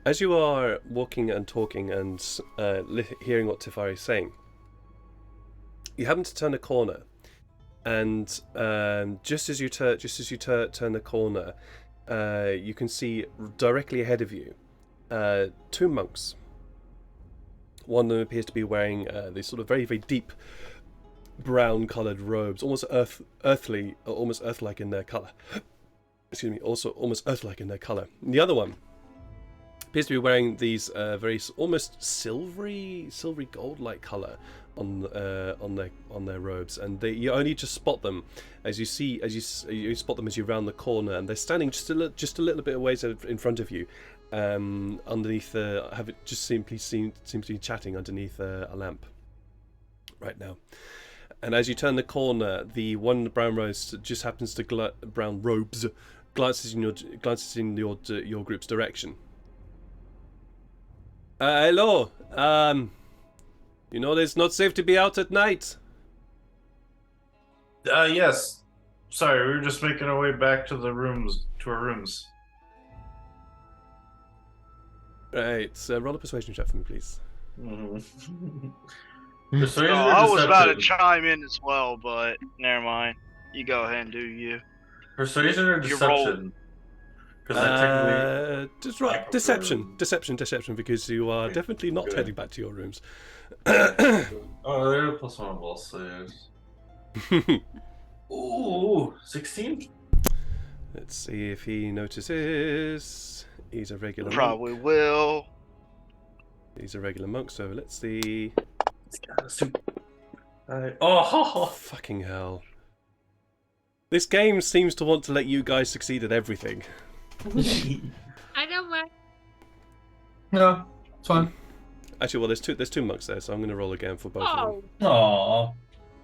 As you are walking and talking and hearing what Tafari is saying, you happen to turn a corner, and just as you turn the corner, you can see directly ahead of you two monks. One of them appears to be wearing these sort of very, very deep brown-coloured robes, almost earthly, almost earth-like in their colour. Excuse me, also almost earth-like in their colour. And the other one appears to be wearing these very almost silvery gold-like colour on their robes, and you only just spot them as you spot them as you round the corner, and they're standing just a little bit of ways in front of you, underneath seems to be chatting underneath a lamp right now. And as you turn the corner, the one in the brown robes just happens to glances in your group's direction. Hello. You know, it's not safe to be out at night. Yes. Sorry, we were just making our way back to our rooms. Right. Roll a persuasion check for me, please. Mhm. Oh, Persuasion or I was about to deception? chime in as well, but never mind. You go ahead and do you. Persuasion or You roll. deception? Because I technically. Just I right. prefer- Deception, because you are Okay, definitely not good. heading back to your rooms. Oh, they're plus one ball saves. Ooh, 16? Let's see if he notices. He's a regular Probably monk. will. He's a regular monk, so let's see. Oh, Fucking hell. This game seems to want to let you guys succeed at everything. I don't mind. Yeah, it's fine. Actually, well, there's two monks there, so I'm going to roll again for both of them. Oh,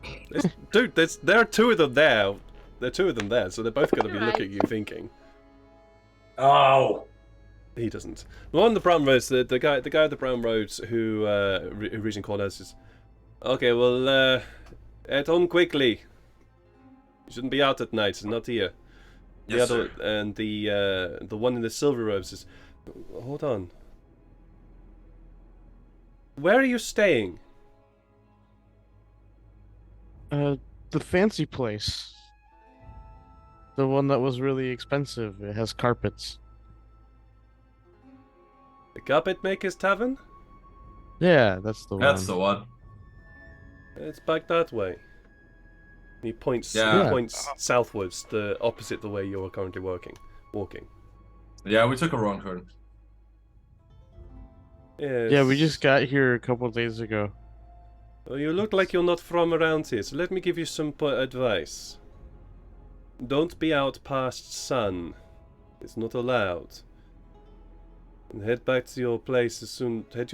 Aww. Dude, there are two of them there. There are two of them there, so they're both going to be Right. looking at you thinking. oh. He doesn't. The one on the brown roads, the guy with the brown roads who reaching corners is. Okay, well, head home quickly. You shouldn't be out at night. It's not here. The Yes, other sir. and the one in the silver robes is. Hold on. Where are you staying? The fancy place. The one that was really expensive. It has carpets. The Carpet Maker's Tavern? Yeah, that's the one. That's the one. It's back that way. He points. Yeah. He points southwards, the opposite the way you are currently walking. Yeah, we took a wrong turn. Yes. Yeah, we just got here a couple of days ago. Well, you look like you're not from around here, so let me give you some advice. Don't be out past sun. It's not allowed. And head back to your place as soon. Head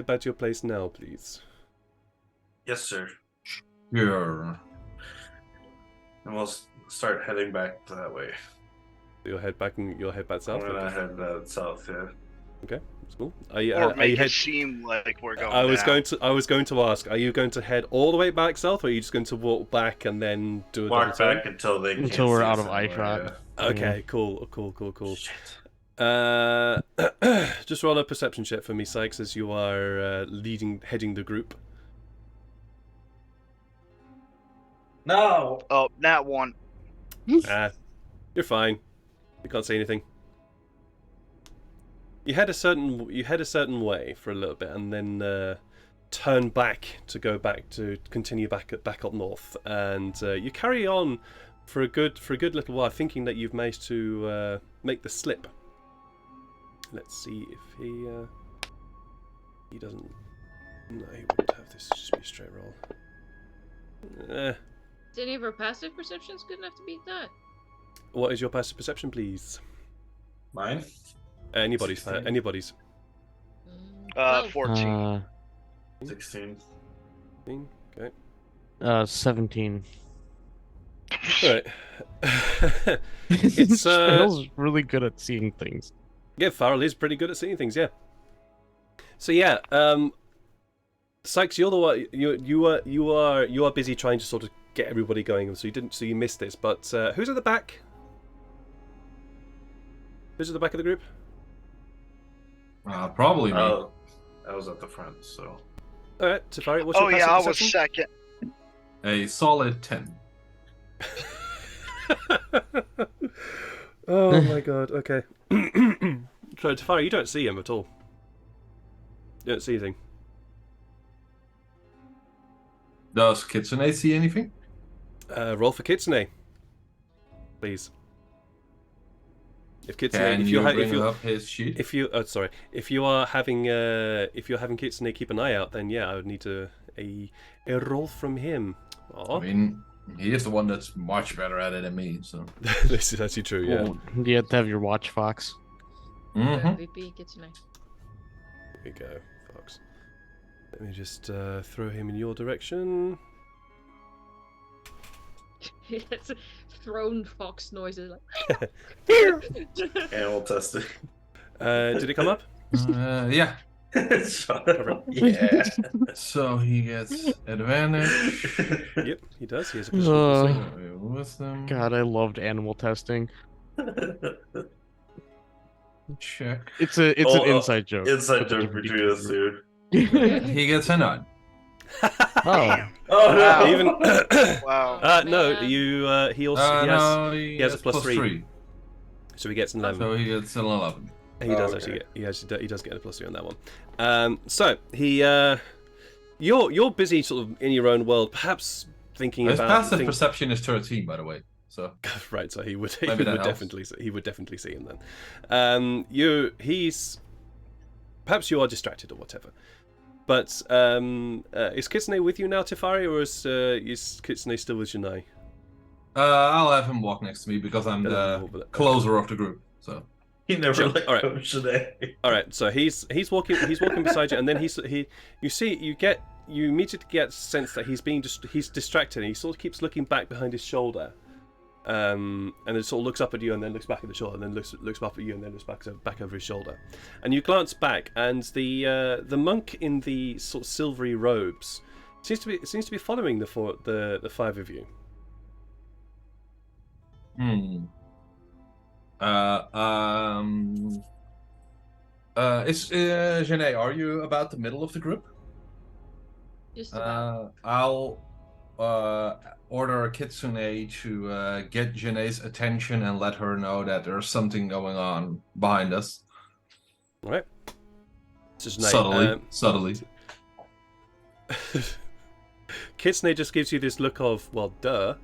back to your place now, please. Yes, sir. Yeah. And we'll start heading back that way. You'll head back south. I'm gonna head south, yeah. Okay, that's cool. Or are you make head... it seem like we're going I was down. going to ask, are you going to head all the way back south, or are you just going to walk back and then do a Walk double turn? back until they can't Until we're see out us of anymore, eyeshot. yeah. Okay, cool. Shit. Just roll a perception check for me, Sykes, as you are heading the group. No. Oh, that one. You're fine. You can't say anything. You head a certain way for a little bit, and then turn back to continue back up north, and you carry on for a good little while, thinking that you've managed to make the slip. Let's see if he doesn't. No, he wouldn't have this. Just be a straight roll. is any of our passive perceptions good enough to beat that? What is your passive perception, please? Mine? Anybody's. 16. Anybody's. 14. 16. Okay. 17. Alright. It's Farrell's really good at seeing things. Yeah, Farrell is pretty good at seeing things, yeah. So yeah, Sykes, you're the one. You are busy trying to sort of get everybody going, so you missed this. But who's at the back? Who's at the back of the group? Probably me. Oh, I was at the front, so. All right, Safari. What's your Oh yeah, I passive was perception? second. A solid 10. Oh my god. Okay. So Safari, you don't see him at all. You don't see anything. Does Kitsune see anything? Roll for Kitsune, please. If Kitsune, Can if you you're bring up his sheet? if you if you are having Kitsune keep an eye out, then yeah, I would need a roll from him. I mean, he is the one that's much better at it than me, so. This is actually true. Yeah. Well, you have to have your watch, Fox. Mm-hmm. VP Kitsune. Here we go, Fox. Let me just throw him in your direction. It's thrown fox noises like. Animal testing. Did it come up? Yeah. Shut up. Yeah. So he gets advantage. Yep, he does. He has a +1. Wisdom. God, I loved animal testing. Check. It's an inside joke. Inside but they're joke between us, ridiculous. dude. He gets a nod. Oh, Oh no! Wow. Even Wow. no, man. you he also No, he has a plus three. So he gets an 11. So he gets an 11. He does Okay. actually get he does get a plus 3 on that one. So he you're busy sort of in your own world, perhaps thinking His about passive perception is 13, by the way. So right, so he would Maybe that helps. definitely see him then. He's perhaps you are distracted or whatever. But is Kitsune with you now, Tefari, or is Kitsune still with Janai? I'll have him walk next to me because I'm the closer of the group. So He never Sure, let alright. go today. All right, so he's walking beside you, and then you immediately get a sense that he's distracted, and he sort of keeps looking back behind his shoulder, and then sort of looks up at you, and then looks back at the shoulder, and then looks up at you, and then looks back over his shoulder, and you glance back, and the monk in the sort of silvery robes seems to be following the five of you. Is Janae, are you about the middle of the group? Just about. I'll order Kitsune to get Janae's attention and let her know that there's something going on behind us. All right. So Janae, Subtly. Kitsune just gives you this look of, well, duh.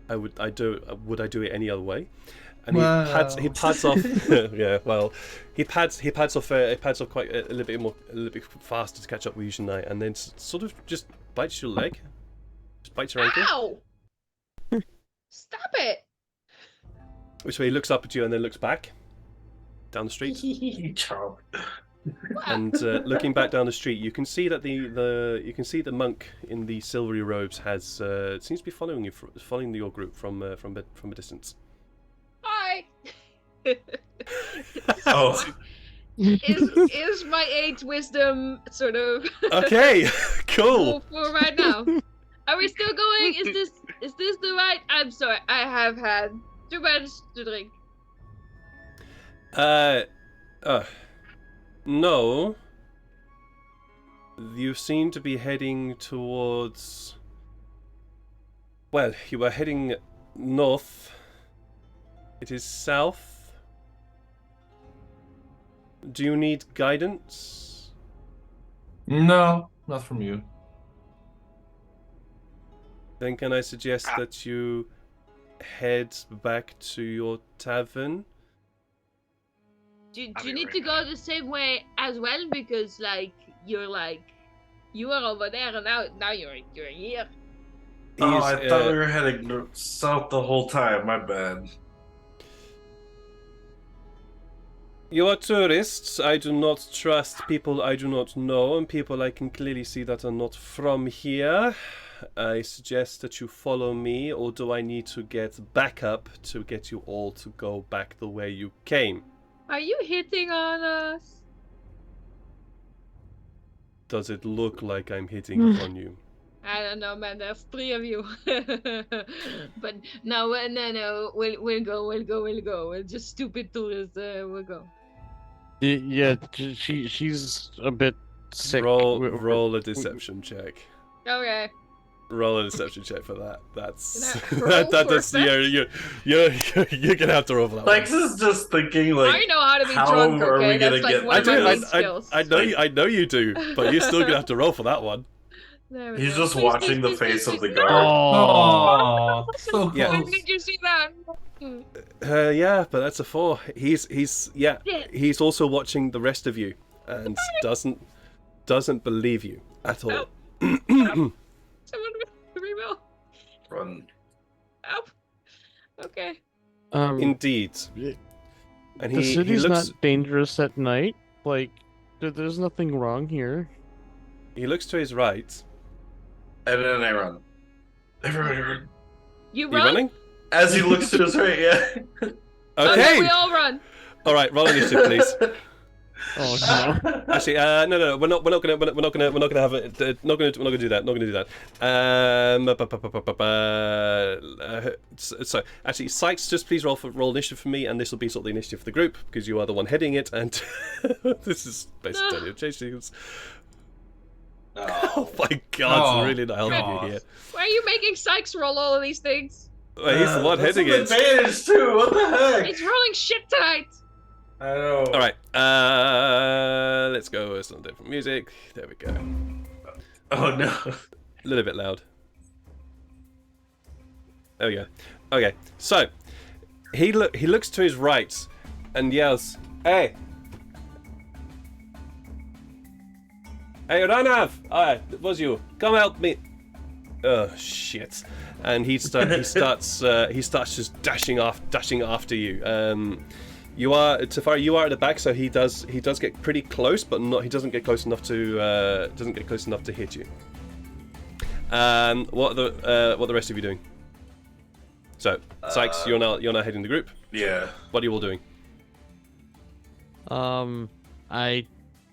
Would I do it any other way? And he pads off. Yeah, well, he pads off quite a little bit faster to catch up with you tonight, and then sort of just bites your leg, just bites your ankle. Ow! Stop it! Which way he looks up at you and then looks back down the street. Chomp. And looking back down the street, you can see that the monk in the silvery robes seems to be following your group from a distance. Hi. Oh, Is my 8 wisdom sort of Okay, cool. for right now? Are we still going? Is this the right? I'm sorry, I have had too much to drink. No. You seem to be heading towards. Well, you were heading north. It is south. Do you need guidance? No, not from you. Then can I suggest that you head back to your tavern? Do I'll you be need right to go the same way as well? Because you were over there and now you're here. oh! He's, I thought we were heading south the whole time. My bad. You are tourists. I do not trust people I do not know, and people I can clearly see that are not from here. I suggest that you follow me, or do I need to get backup to get you all to go back the way you came? Are you hitting on us? Does it look like I'm hitting upon you? I don't know, man. There's 3 of you. But no, we'll go. We're just stupid tourists. We'll go. yeah. She's a bit sick. Roll a deception check. Okay. Roll a deception check for that. That's Can I roll that's you're gonna have to roll for that. Lex one. is just thinking like, I know how to be how drunk. are we Okay, gonna that's like get one of my through main this? skills. I know you do, but you're still gonna have to roll for that one. There we he's go. just Please, watching please, the please, face please, of the please. guard. Oh, so Yeah. close. Did you see that? Yeah, but that's a 4. He's Yeah. also watching the rest of you and doesn't believe you at all. Someone reroll. Run. Help. Okay. Indeed. And the he city's looks not dangerous at night. Like, there's nothing wrong here. he looks to his right. And then I run. Everybody run. You Are run. you running? As he looks to his right, yeah. Okay. We all run. All right, roll initiative, please. Oh no. Actually, no, we're not gonna have it. We're not gonna do that. So actually, Sykes, just please roll initiative for me, and this will be sort of the initiative for the group because you are the one heading it, and this is basically chasing. Oh my God, it's really not helping God. you here. Why are you making Sykes roll all of these things? Well, he's the one that's hitting an it. advantage too. What the heck? He's rolling shit tonight. I know. All right, let's go with some different music. There we go. Oh no. A little bit loud. There we go. Okay, so he looks to his right and yells, "Hey! Hey, Ranav! Ah, it was you. Come help me!" Oh shit! And he starts just dashing after you. You are Tafari. You are at the back, so he does get pretty close, but not. He doesn't get close enough to hit you. What are the rest of you doing? So, Sykes, you're now heading the group. Yeah. What are you all doing? I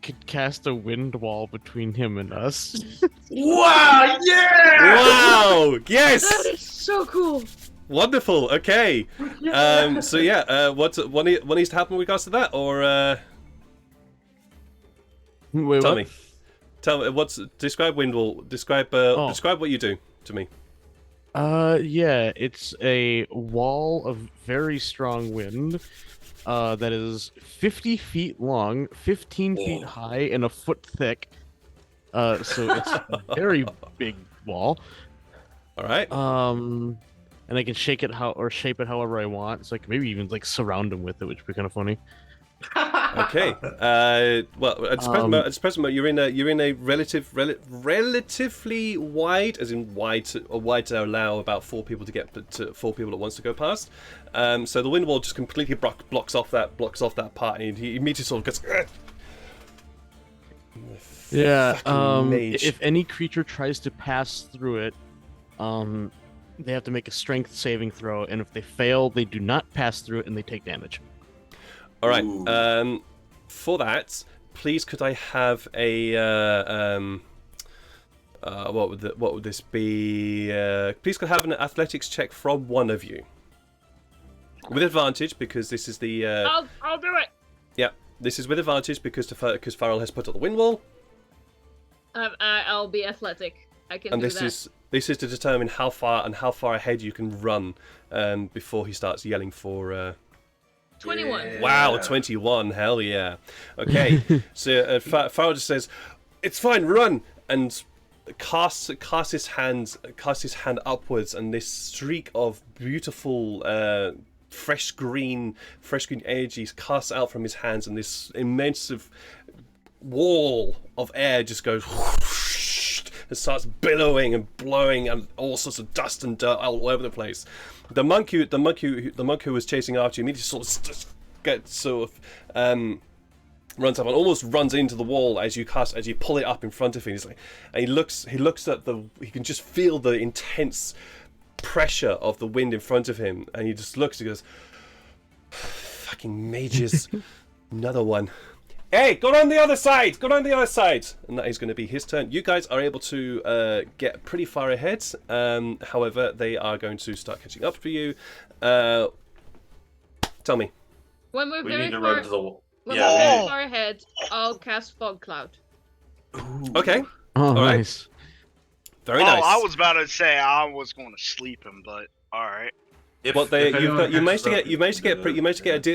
could cast a wind wall between him and us. Wow! Yeah! Wow! Yes! That is so cool. Wonderful. Okay. So yeah, what needs to happen with regards to that, or Wait, tell what? me. Tell me describe wind wall. Describe what you do to me. Yeah, it's a wall of very strong wind that is 50 feet long, 15 feet high, and a foot thick. So it's a very big wall. All right. And I can shape it however I want. So I can maybe even like surround him with it, which would be kind of funny. Okay. Well, at this present moment, you're in a relatively wide, as in wide to allow about 4 people to get to 4 people at once to go past. So the wind wall just completely blocks off that part, and he immediately sort of goes. Yeah. Mage. If any creature tries to pass through it, they have to make a strength saving throw, and if they fail, they do not pass through it, and they take damage. All right. For that, please could I have a what would this be? Please could I have an athletics check from one of you with advantage, because this is the. I'll do it. Yeah, this is with advantage because Farrell has put up the wind wall. I'll be athletic. I can And do this that. is to determine how far ahead you can run before he starts yelling for. 21. Yeah. Wow, 21! Hell yeah! Okay, so Farrell just says, "It's fine, run!" and casts his hand upwards, and this streak of beautiful, fresh green energy casts out from his hands, and this immense wall of air just goes. It starts billowing and blowing, and all sorts of dust and dirt all over the place. The monk who was chasing after you immediately runs up and almost runs into the wall as you pull it up in front of him. He's like, and he looks at he can just feel the intense pressure of the wind in front of him, and he just looks and goes, "Fucking mages, another one." Hey, go on the other side! Go on the other side! And that is going to be his turn. You guys are able to get pretty far ahead. However, they are going to start catching up for you. Tell me. When we're We very need to far, run to the wall. when Yeah. we're we- very far ahead, I'll cast fog cloud. Okay. Oh, right. nice. Very nice. I was about to say I was going to sleep him, but all right. You managed to get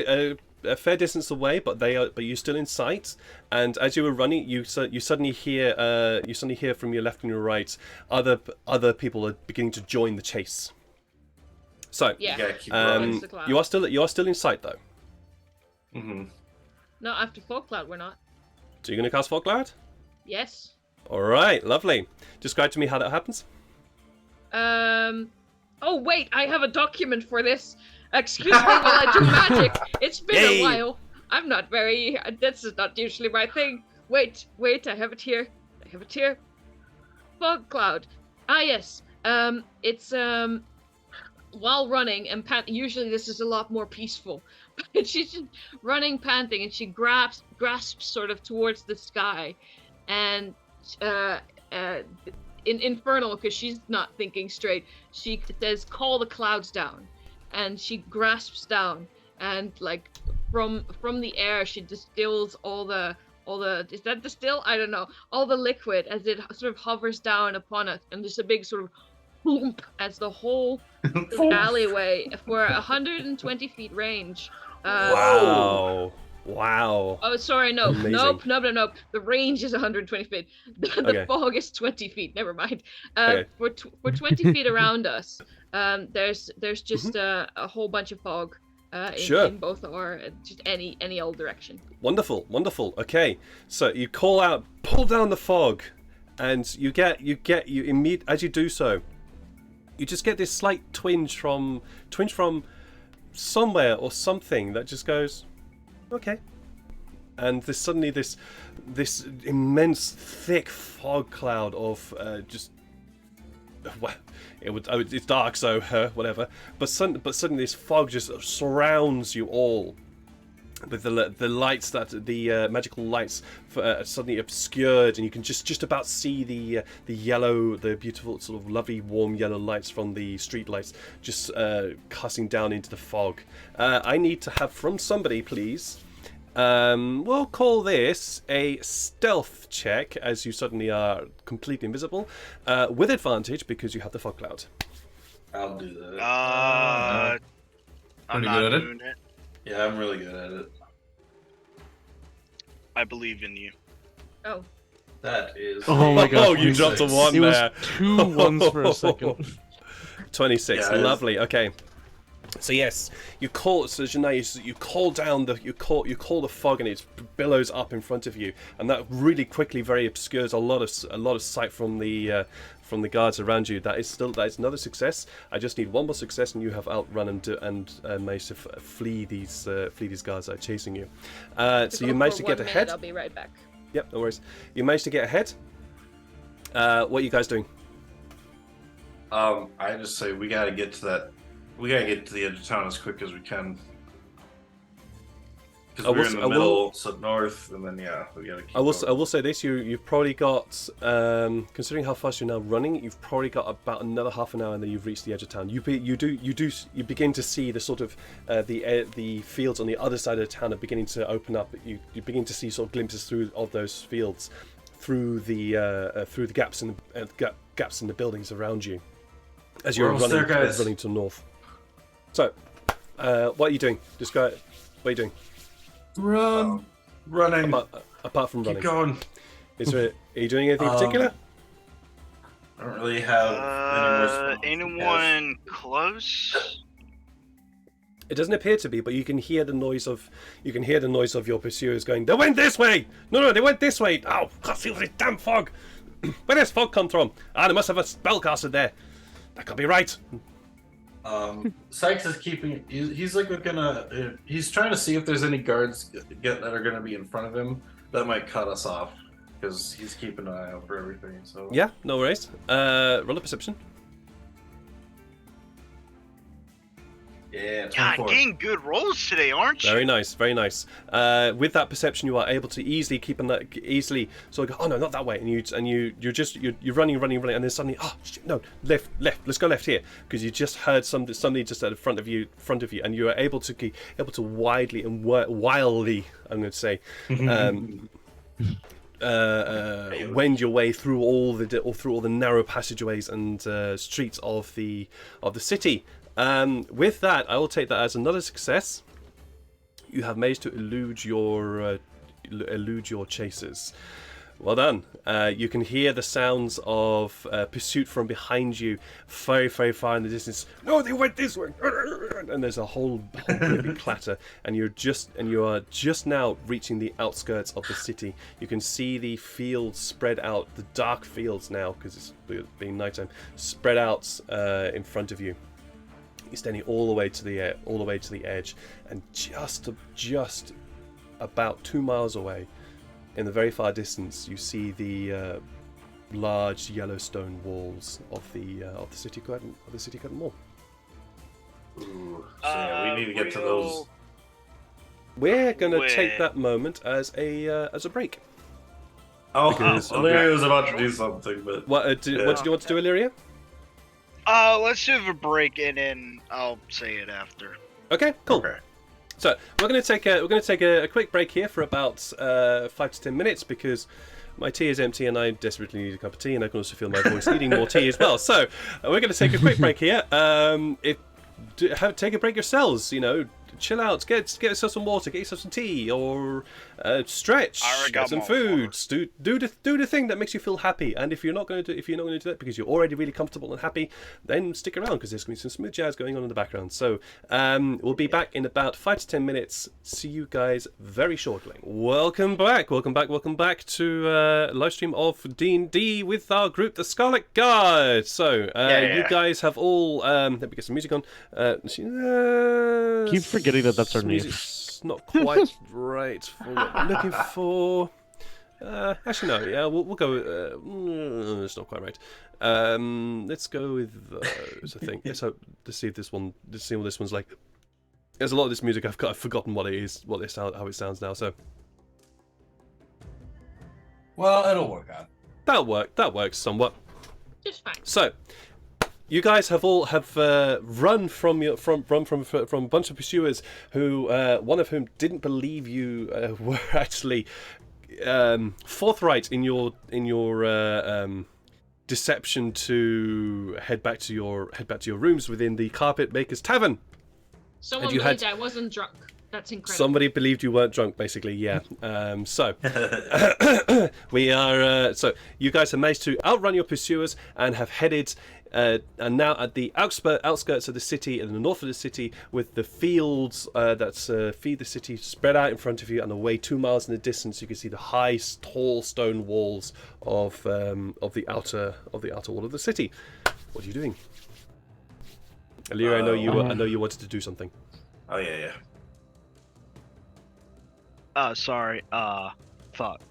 a fair distance away, but you're still in sight. And as you were running, you suddenly hear from your left and your right other people are beginning to join the chase. So Yeah. gotta keep Against the cloud. you are still in sight though. Mm-hmm. No, after fog cloud, we're not. So you're going to cast Fog Cloud? Yes. All right, lovely. Describe to me how that happens. Oh wait, I have a document for this. Excuse me while I do magic. It's been Yay. a while. I'm not very. This is not usually my thing. Wait. I have it here. Fog cloud. Ah yes. It's while running and usually this is a lot more peaceful. But she's just running, panting, and she grasps sort of towards the sky, and in Infernal, because she's not thinking straight, she says, "Call the clouds down," and she grasps down, and like from the air, she distills all the is that the still? I don't know. All the liquid as it sort of hovers down upon it, and just a big sort of boom as the whole alleyway for 120 feet range. Wow. Wow. Oh, sorry, no. Amazing. Nope. The range is 120 feet. The fog is 20 feet. Never mind. For 20 feet around us, there's just a whole bunch of fog. In both or just any old direction. Wonderful. Okay, so you call out, pull down the fog, and you immediately as you do so, you just get this slight twinge from somewhere or something that just goes, okay, and there's suddenly this immense thick fog cloud of just. Well, it's dark, so whatever. But suddenly this fog just surrounds you all, with the lights the magical lights suddenly obscured, and you can just about see the yellow, the beautiful sort of lovely warm yellow lights from the street lights just casting down into the fog. I need to have from somebody, please. We'll call this a stealth check, as you suddenly are completely invisible, with advantage because you have the fog cloud. I'll do that. I'm Pretty not good at doing it. Yeah, I'm really good at it. I believe in you. Oh. That is. Oh my god! Oh, you dropped a 1 It was there. 2 ones for a second. 26. Yeah, Lovely. Okay. So yes, you call down you call the fog, and it billows up in front of you, and that really quickly very obscures a lot of sight from the guards around you. That is another success. I just need one more success, and you have outrun and managed to flee these guards that are chasing you. So you managed to get ahead. I'll be right back. Yep, no worries. You managed to get ahead. What are you guys doing? I just say we gotta get to the edge of town as quick as we can. Because we're in the middle, so north, and then we gotta keep I will say this: you've probably got, considering how fast you're now running, you've probably got about another half an hour, and then you've reached the edge of town. You begin to see the sort of the fields on the other side of the town are beginning to open up. You begin to see sort of glimpses through of those fields, through the gaps in the buildings around you, as you're running to the north. So, what are you doing? Just go. What are you doing? Running. Apart from running. Keep going. Are you doing anything particular? I don't really have anyone close? It doesn't appear to be, but you can hear the noise of your pursuers going. They went this way. No, they went this way. Oh, can't see this damn fog. Where does fog come from? They must have a spellcaster there. That can't be right. Sykes is keeping. He's like he's trying to see if there's any guards that are gonna be in front of him that might cut us off, because he's keeping an eye out for everything. So yeah, no worries. Roll a perception. Yeah, God, getting good rolls today, aren't you? Very nice, very nice. With that perception, you are able to easily sort of go, oh no, not that way, and you're running, and then suddenly, no, left, let's go left here, because you just heard somebody just at the front of you, and you are able to widely and wildly, I'm going to say, wend your way through all the narrow passageways and streets of the city. With that, I will take that as another success. You have managed to elude your chasers. Well done. You can hear the sounds of pursuit from behind you, very, very far in the distance. No, they went this way, and there's a whole big clatter. And you are just now reaching the outskirts of the city. You can see the fields spread out, the dark fields now, because it's being nighttime, spread out in front of you. You're standing all the way to the edge, and just about 2 miles away, in the very far distance, you see the large yellow stone walls of the city garden mall. Ooh, so we need to get to those. We're gonna take that moment as a break. Because Illyria was about to do something, but what did you want to do, Illyria? Let's do a break and then I'll say it after. Okay, cool. Okay. So we're going to take a quick break here for about 5 to 10 minutes because my tea is empty and I desperately need a cup of tea, and I can also feel my voice needing more tea as well. So we're going to take a quick break here. Take a break yourselves. Chill out, get yourself some water, get yourself some tea, or stretch, get some food. Do the thing that makes you feel happy. And if you're not going to do that because you're already really comfortable and happy, then stick around because there's going to be some smooth jazz going on in the background. So we'll be back in about 5 to 10 minutes. See you guys very shortly. Welcome back to live stream of D&D with our group, the Scarlet Guard. So you guys have all let me get some music on. Keep forgetting that's our name. Music's not quite right for what I'm looking for. Actually, no. Yeah, we'll go. It's not quite right. Let's go with those. I think. Let's see if this one. Let's see what this one's like. There's a lot of this music I've forgotten what it is, how it sounds now. So. Well, it'll work out. That works somewhat. Just fine. So. You guys have run from a bunch of pursuers who one of whom didn't believe you were actually forthright in your deception to head back to your rooms within the Carpet Maker's Tavern. Someone believed I wasn't drunk. That's incredible. Somebody believed you weren't drunk, basically. Yeah. So we are. So you guys have managed to outrun your pursuers and have headed. And now at the outskirts of the city, in the north of the city, with the fields that feed the city spread out in front of you, and away 2 miles in the distance, you can see the high, tall stone walls of the outer wall of the city. What are you doing, Alira? I know you wanted to do something. Oh yeah. Sorry. Fuck.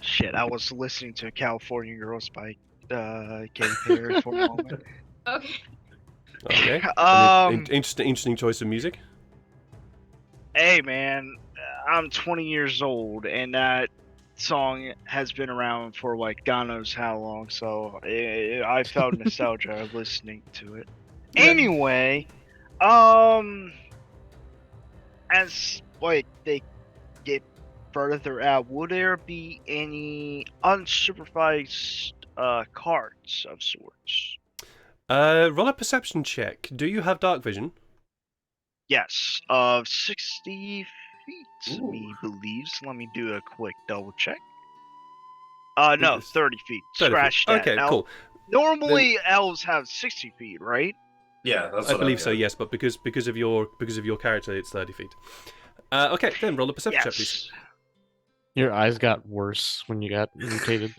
Shit. I was listening to California Girls by Katy Perry for a moment. Okay. Interesting choice of music. Hey man, I'm 20 years old, and that song has been around for like God knows how long. So I felt nostalgia listening to it. Yeah. Anyway, as like they get further out, will there be any unsupervised cards of sorts? Roll a perception check. Do you have dark vision? Yes, of 60 feet, Ooh. me believes. Let me do a quick double check. No, 30 feet. 30 feet. Scratch that. Okay, Now, cool. Normally, elves have 60 feet, right? Yeah, that's I what believe so. got. Yes, but because of your character, it's 30 feet. Okay, then roll a perception check, please. Yes. Your eyes got worse when you got mutated.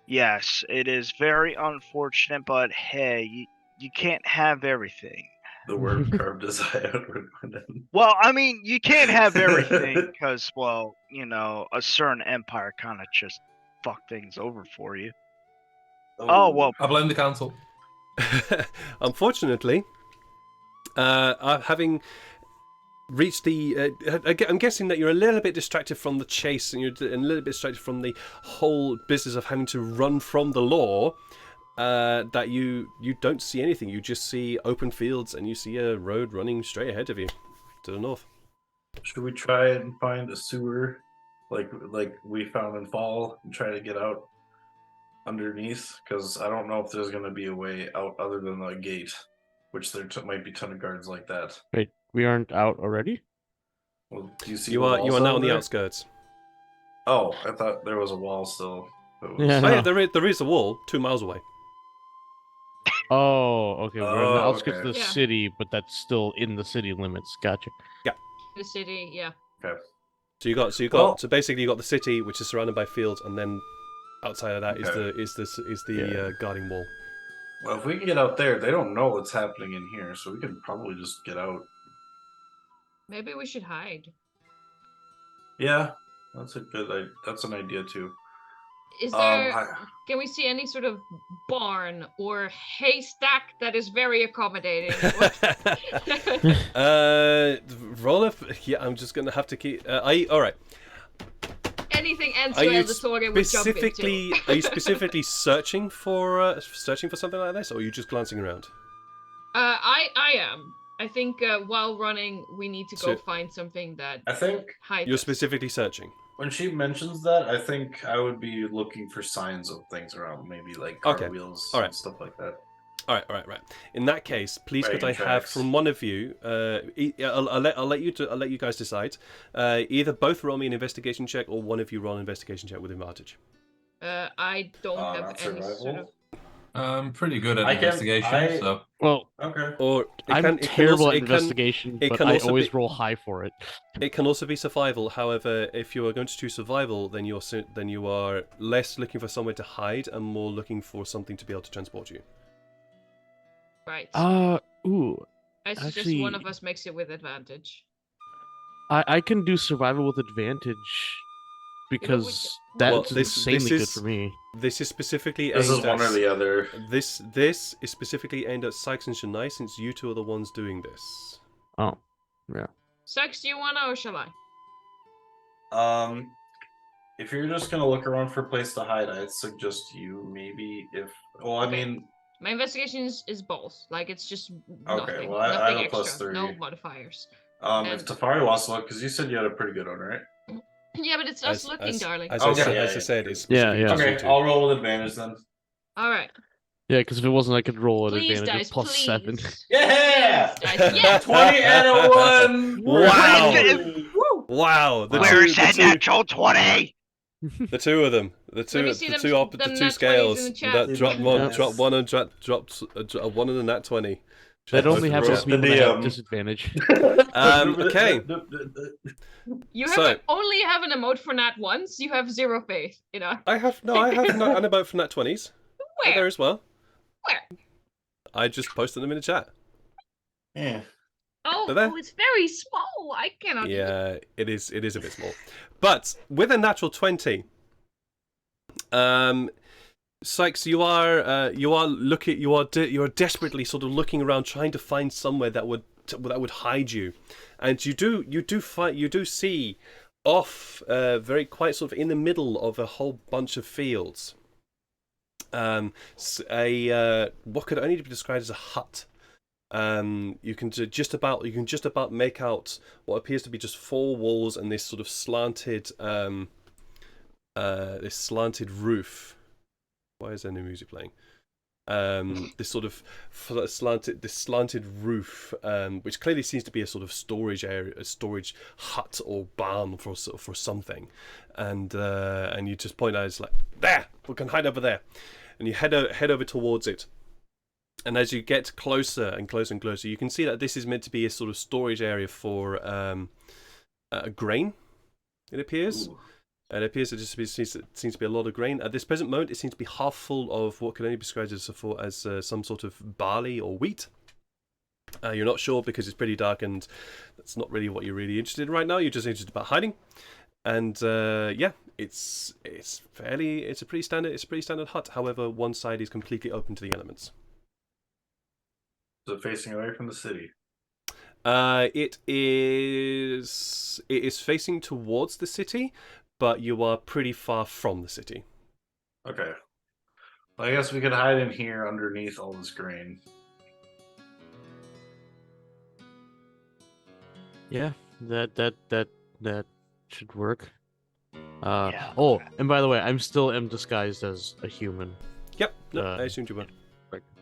Yes, it is very unfortunate, but hey, you can't have everything. The word carved his eye outward. Well, I mean, you can't have everything because, well, a certain empire kind of just fucked things over for you. Oh, well. I blame the council. Unfortunately, having reached the... I'm guessing that you're a little bit distracted from the chase, and you're a little bit distracted from the whole business of having to run from the law, that you don't see anything. You just see open fields, and you see a road running straight ahead of you to the north. Should we try and find a sewer like we found in Fall and try to get out underneath? Because I don't know if there's going to be a way out other than the gate, which there might be a ton of guards like that. Wait, we aren't out already? Well, do you see You the are walls now over on the there? outskirts. Oh, I thought there was a wall still. Yeah, Oh, no. yeah, there is a wall 2 miles away. Oh, okay. We're on the Oh, outskirts okay. of the Yeah. city, but that's still in the city limits. Gotcha. The city, yeah. So basically you got the city, which is surrounded by fields, and then outside of that Okay. is the guarding wall. Well, if we can get out there, they don't know what's happening in here, so we can probably just get out. Maybe we should hide. Yeah, that's an idea too. Is there... I- Can we see any sort of barn or haystack that is very accommodating? Roll up. Yeah, I'm just gonna have to keep. All right. Anything Are Enzo you and the Torgen would jump into. Are you specifically searching for something like this, or are you just glancing around? I am. I think while running, we need to go find something that I think hides. You're us. specifically searching. when she mentions that, I think I would be looking for signs of things around, maybe like car wheels and stuff like that. All right. In that case, please could I have tracks. from one of you? I'll let you guys decide. Either both roll me an investigation check, or one of you roll an investigation check with advantage. I don't have any survival? sort of. I'm pretty good at investigation, so Well, Okay. Or I'm terrible at investigation, but I always roll high for it. It can also be survival. However, if you are going to choose survival, then you are less looking for somewhere to hide and more looking for something to be able to transport you. Right. Ooh. I suggest actually- one of us makes it with advantage. I can do survival with advantage because that's insanely good for me. This is specifically This is aimed one at, or the other. This is specifically aimed at Sykes and Shania, since you two are the ones doing this. Oh, yeah. Sykes, do you wanna or shall I? If you're just gonna look around for a place to hide, I'd suggest you maybe I mean, My investigation is both. Like it's just Okay, nothing. well, I nothing have a extra. +3. No modifiers. if Tafari wants to look, because you said you had a pretty good one, right? Yeah, but it's us looking, darling. As Okay, I yeah, said, it's Yeah, yeah. specifically Okay, just you I'll roll with advantage then. All right. Yeah, because if it wasn't, I could roll at Please, advantage dice, of +7. please. Yeah! Please, dice. Yeah. 20 and a 1! Wow. Woo! Wow, Where's that natural 20? the two of them, the me two see them two nat 20s scales in the chat. that drop one, Yes. drop one, and dropped a 1 and a nat 20. That only Both happens of to them. people that have DM. disadvantage. Okay. You So- only have an emote for nat once. You have zero faith. You know. I have an about for nat 20s. They're there Where? as well. Where? I just posted them in the chat. Yeah. Oh, Are there? it's very small. I cannot. Yeah, it is a bit small, but with a natural 20, Sykes, you are desperately sort of looking around, trying to find somewhere that would hide you, and you do see off, very quite sort of in the middle of a whole bunch of fields, what could only be described as a hut. You can just about make out what appears to be just 4 walls and this sort of slanted roof. Why is there no music playing? This sort of slanted roof, which clearly seems to be a sort of storage area, a storage hut or barn for something, and you just point out, it's like, there, we can hide over there, and you head over towards it. And as you get closer and closer and closer, you can see that this is meant to be a sort of storage area for grain, it appears. Ooh. It appears it seems to be a lot of grain. At this present moment, it seems to be half full of what can only be described as some sort of barley or wheat. You're not sure because it's pretty dark, and that's not really what you're really interested in right now. You're just interested about hiding. And it's a pretty standard hut. However, one side is completely open to the elements. So facing away from the city. It is facing towards the city, but you are pretty far from the city. Okay. Well, I guess we could hide in here underneath all this grain. Yeah, that should work. Yeah. Oh, and by the way, I'm still disguised as a human. Yep. No, I assumed you were.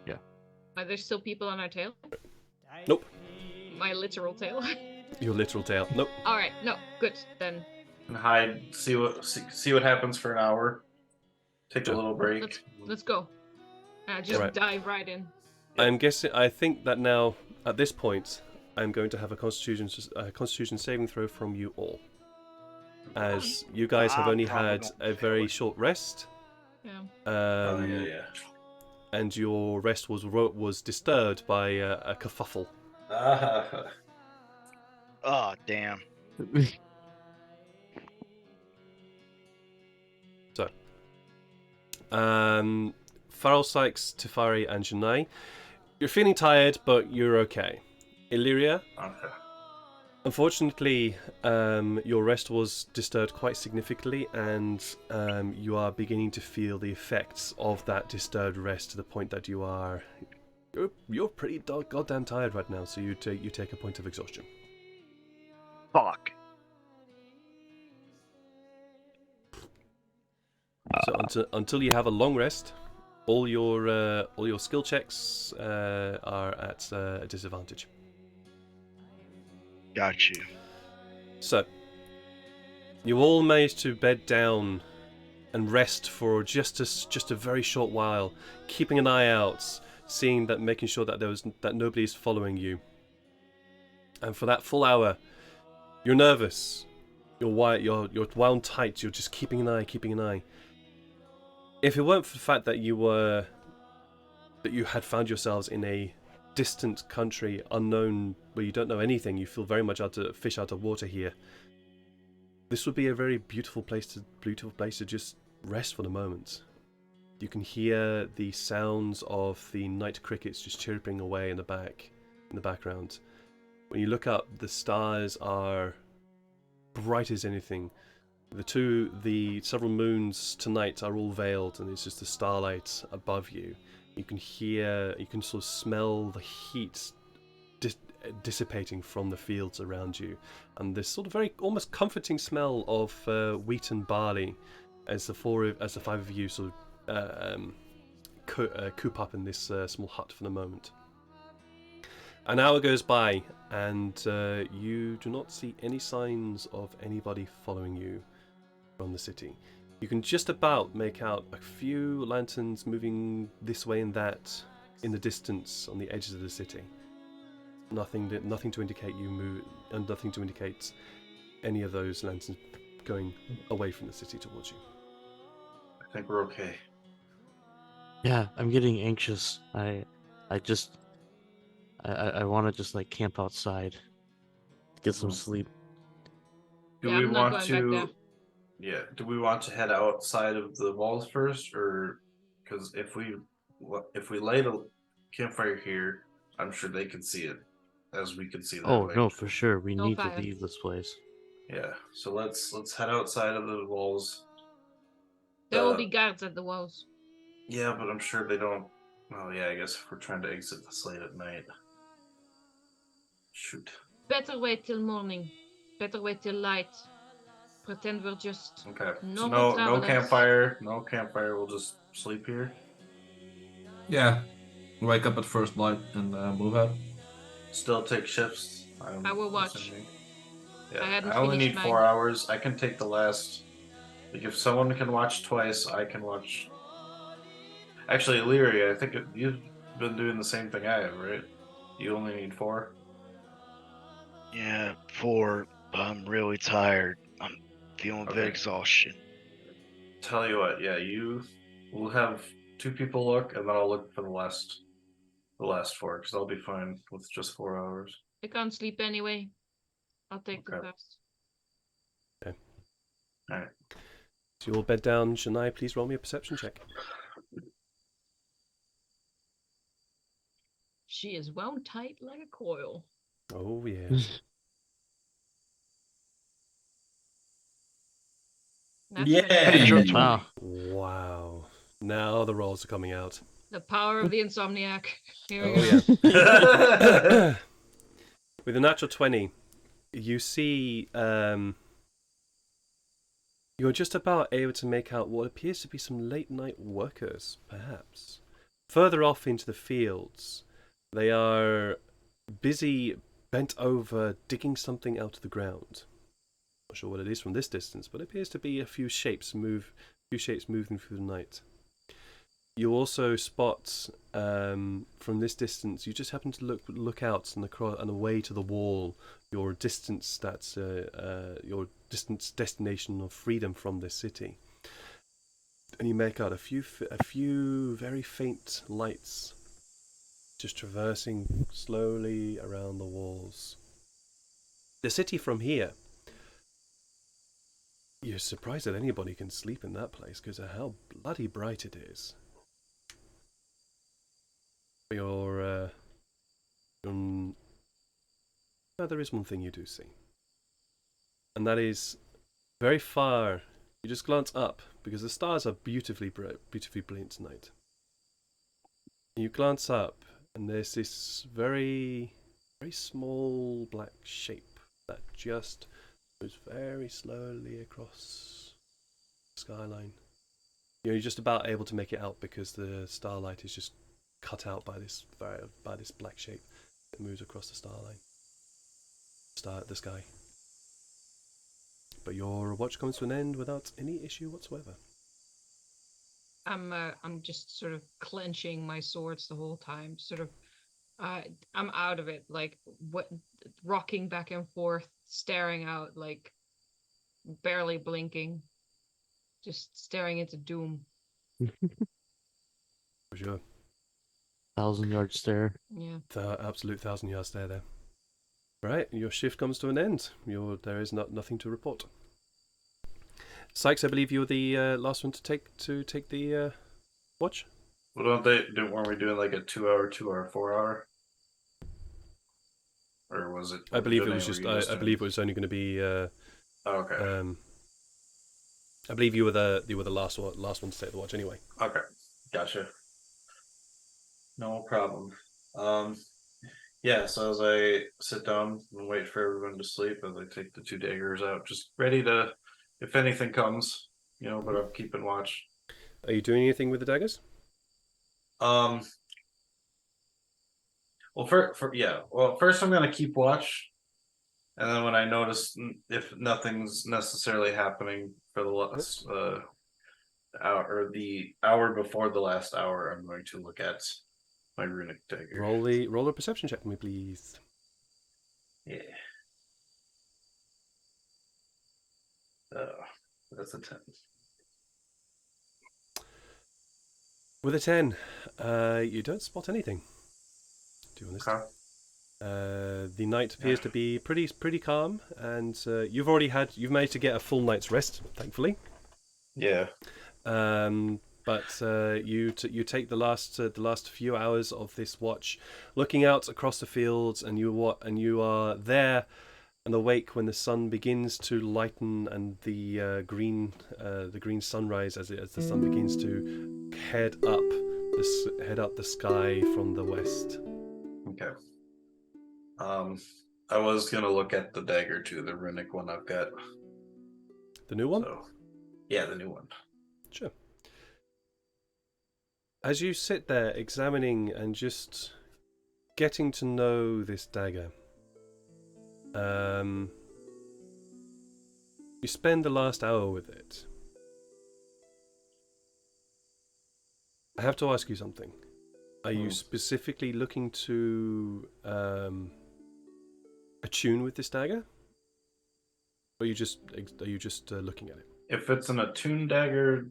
Yeah. Are there still people on our tail? Nope. My literal tail. Your literal tail. Nope. All right. No. Good then. And hide, see what happens for an hour. Take a little break. Let's go. Just Alright. dive right in. I think that now at this point, I'm going to have a Constitution saving throw from you all, as you guys have only had a very short rest. Yeah. Yeah. And your rest was disturbed by a kerfuffle. Oh, damn. So, Farrell, Sykes, Tefari, and Janai, you're feeling tired, but you're okay. Illyria, Okay. unfortunately, your rest was disturbed quite significantly, and you are beginning to feel the effects of that disturbed rest to the point that you are You're pretty goddamn tired right now, so you take a point of exhaustion. Fuck. So until you have a long rest, all your skill checks are at a disadvantage. Got you. So you all managed to bed down and rest for just a very short while, keeping an eye out, making sure that nobody's following you. And for that full hour, you're nervous. You're wound tight. You're just keeping an eye. If it weren't for the fact that you had found yourselves in a distant country, unknown, where you don't know anything, you feel very much fish out of water here. This would be a very beautiful place to just rest for the moment. You can hear the sounds of the night crickets just chirping away in the background. When you look up, the stars are bright as anything. The several moons tonight are all veiled, and it's just the starlight above you. You can sort of smell the heat dissipating from the fields around you, and this sort of very almost comforting smell of wheat and barley as the five of you sort of coop up in this small hut for the moment. An hour goes by, and you do not see any signs of anybody following you from the city. You can just about make out a few lanterns moving this way and that in the distance on the edges of the city. Nothing to indicate you move, and nothing to indicate any of those lanterns going away from the city towards you. I think we're okay. Yeah, I'm getting anxious. I want to just like camp outside, get some sleep. Do Yeah, we I'm not want going back to? Yeah. Do we want to head outside of the walls first, or because if we light a campfire here, I'm sure they can see it, as we can see that. Oh way. no, for sure. We No need fire. to leave this place. Yeah. So let's head outside of the walls. There will be guards at the walls. Yeah, but I'm sure they don't. Well, yeah. I guess if we're trying to exit this late at night. Shoot. Better wait till morning. Better wait till light. Pretend we're just Okay. So normal no travelers. campfire. No campfire. We'll just sleep here. Yeah. Wake up at first light and move out. Still take shifts. I will watch. assuming. I Yeah. hadn't I only finished need mine. 4 hours. I can take the last. Like if someone can watch twice, I can watch. Actually, Illyria, I think you've been doing the same thing I have, right? You only need 4. Yeah, 4. I'm really tired. I'm feeling the Okay. exhaustion. Tell you what, yeah, we'll have 2 people look, and then I'll look for the last 4, because I'll be fine with just 4 hours. I can't sleep anyway. I'll take the Okay. first. Okay. Alright. So you all bed down. Shania, please roll me a perception check. She is wound tight like a coil. Oh yes. Yeah. Wow. Wow. Now the rolls are coming out. The power of the insomniac. Here we Oh go. yeah. With a natural 20, you see you're just about able to make out what appears to be some late night workers, perhaps. Further off into the fields, they are busy, bent over, digging something out of the ground. Not sure what it is from this distance, but it appears to be a few shapes moving through the night. You also spot from this distance. You just happen to look out and away to the wall. Your distance your distant destination of freedom from this city, and you make out a few very faint lights, just traversing slowly around the walls. The city from here. You're surprised that anybody can sleep in that place because of how bloody bright it is. Now, there is one thing you do see, and that is very far. You just glance up because the stars are beautifully brilliant tonight. You glance up, and there's this very, very small black shape that just moves very slowly across the skyline. You're just about able to make it out because the starlight is just cut out by this black shape that moves across the the sky. But your watch comes to an end without any issue whatsoever. I'm just sort of clenching my swords the whole time. Sort of, I'm out of it. Like rocking back and forth, staring out, like barely blinking, just staring into doom. For sure. 1,000-yard stare. Yeah. The absolute 1,000-yard stare there. Right, your shift comes to an end. There is nothing to report. Sykes, I believe you were the last one to take the watch. Well, weren't we doing like a 2-hour, 2-hour, 4-hour? Or was it? I believe it was just. I believe it was only going to be. Oh, okay. I believe you were the last one to take the watch anyway. Okay, gotcha. No problem. Yeah. So as I sit down and wait for everyone to sleep, as I take the 2 daggers out, just ready to, if anything comes, but I'm keeping watch. Are you doing anything with the daggers? Well, first I'm gonna keep watch, and then when I notice if nothing's necessarily happening for the last hour or the hour before the last hour, I'm going to look at my runic dagger. Roll a perception check for me, please. Yeah. That's a 10. With a 10, you don't spot anything. To be honest. Okay. The night appears to be pretty calm, and you've managed to get a full night's rest, thankfully. Yeah. But you take the last few hours of this watch, looking out across the fields, and you are there and awake when the sun begins to lighten and the green sunrise as the sun begins to head up the sky from the west. Okay. I was gonna look at the dagger too, the runic one I've got. The new one? So, yeah, the new one. Sure. As you sit there examining and just getting to know this dagger, you spend the last hour with it. I have to ask you something. Are you specifically looking to attune with this dagger? Or are you just looking at it? If it's an attuned dagger,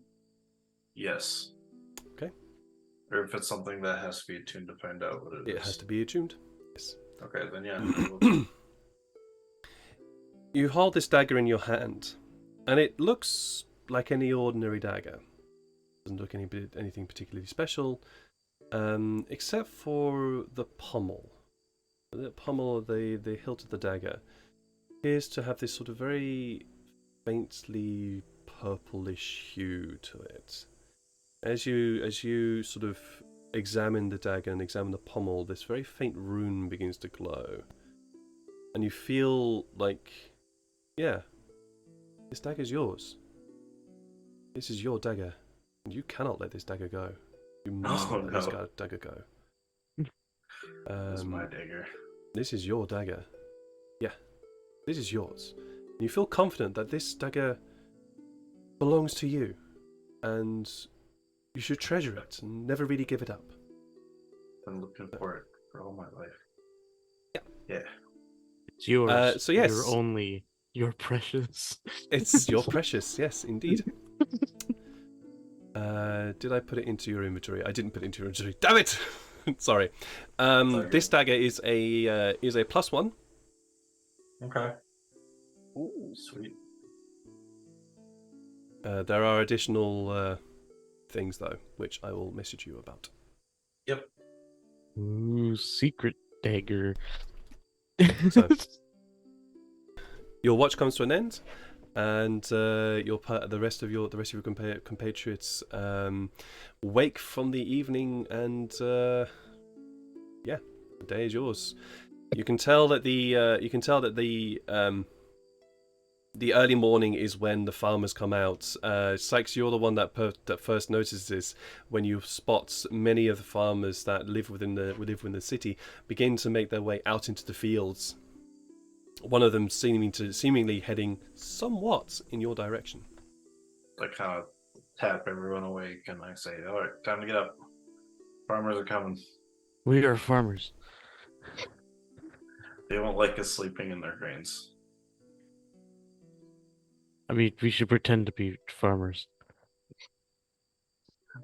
yes. Okay. Or if it's something that has to be attuned to find out what it is. It has to be attuned. Yes. Okay, then yeah. You hold this dagger in your hand, and it looks like any ordinary dagger. Doesn't look anything particularly special, except for the pommel. The pommel, the hilt of the dagger, appears to have this sort of very faintly purplish hue to it. As you sort of examine the dagger and examine the pommel, this very faint rune begins to glow, and you feel like, yeah, this dagger's yours. This is your dagger, and you cannot let this dagger go. You must not let this dagger go. This is my dagger. This is your dagger. Yeah, this is yours. And you feel confident that this dagger belongs to you, and you should treasure it and never really give it up. Been looking for it for all my life. Yeah. It's yours. So yes, you're precious. It's your precious. Yes, indeed. Did I put it into your inventory? I didn't put it into your inventory. Damn it! Sorry. This dagger is a +1. Okay. Ooh, sweet. There are additional things though, which I will message you about. Yep. Ooh, secret dagger. So, your watch comes to an end, and the rest of your compatriots wake from the evening and The day is yours. You can tell that the early morning is when the farmers come out. Sykes, you're the one that first notices this when you spot many of the farmers that live within the city begin to make their way out into the fields. One of them seemingly heading somewhat in your direction. I kind of tap everyone awake and I say, "All right, time to get up. Farmers are coming. We are farmers. They won't like us sleeping in their grains." I mean, we should pretend to be farmers.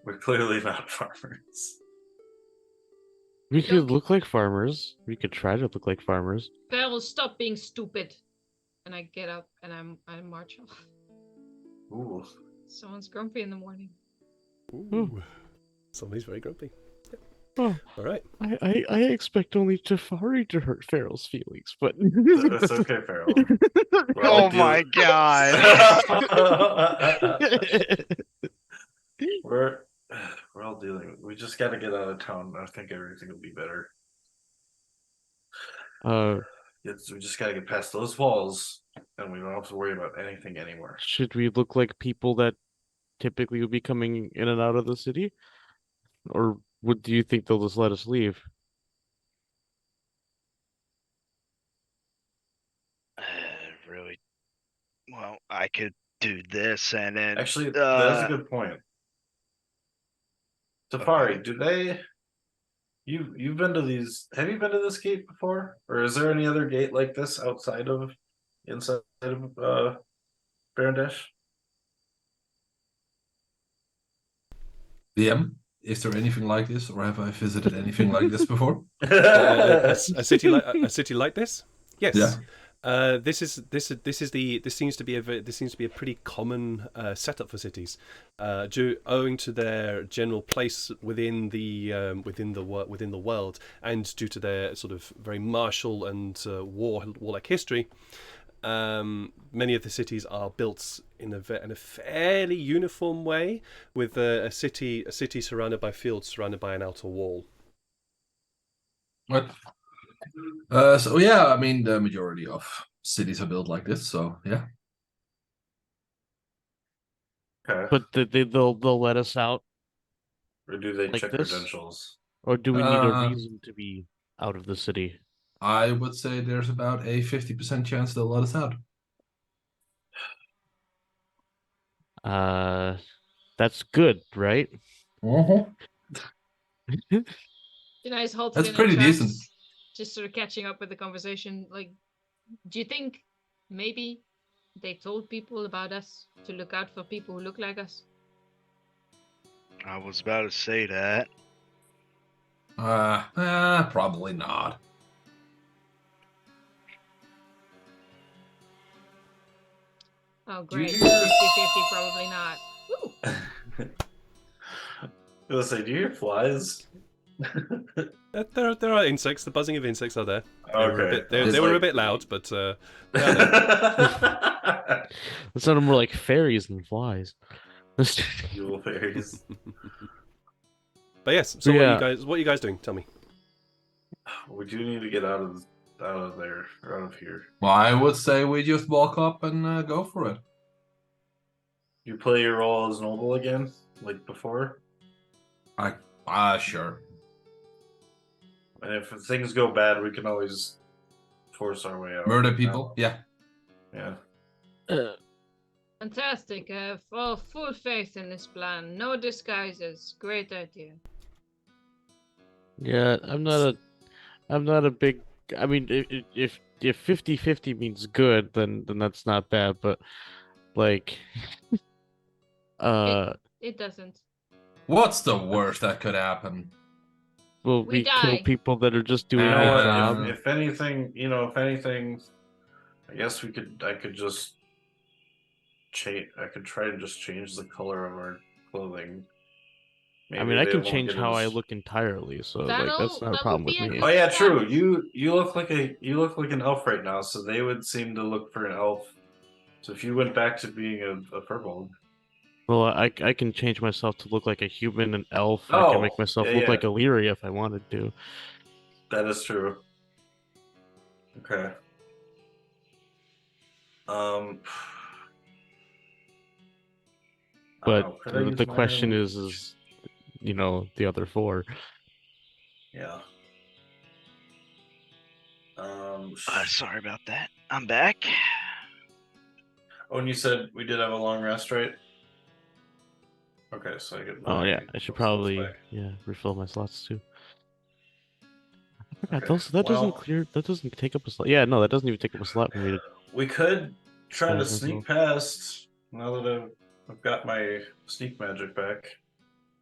We're clearly not farmers. We could look like farmers. We could try to look like farmers. Farrell, stop being stupid. And I get up and I march off. Ooh. Someone's grumpy in the morning. Ooh. Somebody's very grumpy. Yep. Oh, all right. I expect only Tafari to hurt Farrell's feelings, but It's okay, Farrell. Oh my god! We're all dealing. We just got to get out of town. I think everything will be better. We just got to get past those walls, and we don't have to worry about anything anymore. Should we look like people that typically would be coming in and out of the city, or do you think they'll just let us leave? Really? Well, I could do this and then. Actually, that's a good point. Tafari, do they? You've been to these? Have you been to this gate before, or is there any other gate like this inside of Barandash? DM, is there anything like this, or have I visited anything like this before? A city like this? Yes. Yeah. This seems to be a pretty common setup for cities, owing to their general place within the world, and due to their sort of very martial and warlike history. Many of the cities are built in a fairly uniform way, with a city surrounded by fields, surrounded by an outer wall. What? So yeah, I mean the majority of cities are built like this. So yeah. Okay. But they'll let us out, Or do they like check this? credentials? Or do we need a reason to be out of the city? I would say there's about a 50% chance they'll let us out. That's good, right? Uh-huh. Denise halted That's in her pretty tracks, decent. just sort of catching up with the conversation. Like, do you think maybe they told people about us to look out for people who look like us? I was about to say that. Probably not. Oh, great. you 50-50, hear- probably not. Woo! I was say, do you hear flies? There are insects. The buzzing of insects are there. Okay. They were a bit loud, but they are there. That sounded more like fairies than flies. Evil fairies. But yes. So Yeah. what are you guys doing? Tell me. We do need to get out of there, or out of here. Well, I would say we just walk up and go for it. You play your role as noble again, like before? Sure. And if things go bad, we can always force our way out. Murder people? Yeah. Yeah. Fantastic. I have full faith in this plan. No disguises. Great idea. Yeah, I'm not a big. I mean, if 50-50 means good, then that's not bad. But like, It doesn't. What's the worst that could happen? will We we kill die. people that are just doing You know their what? job? If anything, I guess I could just change. I could try to just change the color of our clothing. I mean, I they can won't change get how I as- look entirely, so like That'll- that's not a that problem would with be me. a Oh yeah, true. Fun. You look like an elf right now, so they would seem to look for an elf. So if you went back to being a furbolg, Well, I can change myself to look like a human, an elf. I can make myself look like Illyria if I wanted to. That is true. Okay. I don't But know. Could I use the minor question illusion? is, the other four. Yeah. Sorry about that. I'm back. Oh, and you said we did have a long rest, right? Okay, so I get. Oh yeah, I should probably back. refill my slots too. I Okay. forgot that doesn't Well, clear. That doesn't take up a slot. Yeah, no, that doesn't even take up a slot for me to. we could try to Disguise sneak past now that I've got my sneak magic back.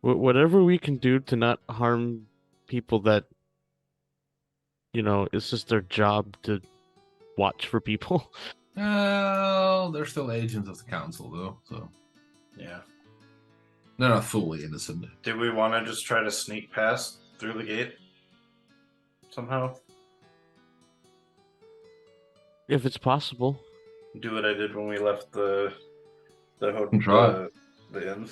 Whatever we can do to not harm people that, it's just their job to watch for people. Well, they're still agents of the council, though, so Yeah. they're not fully innocent. Did we want to just try to sneak past through the gate somehow? If it's possible. Do what I did when we left the Try. the inn.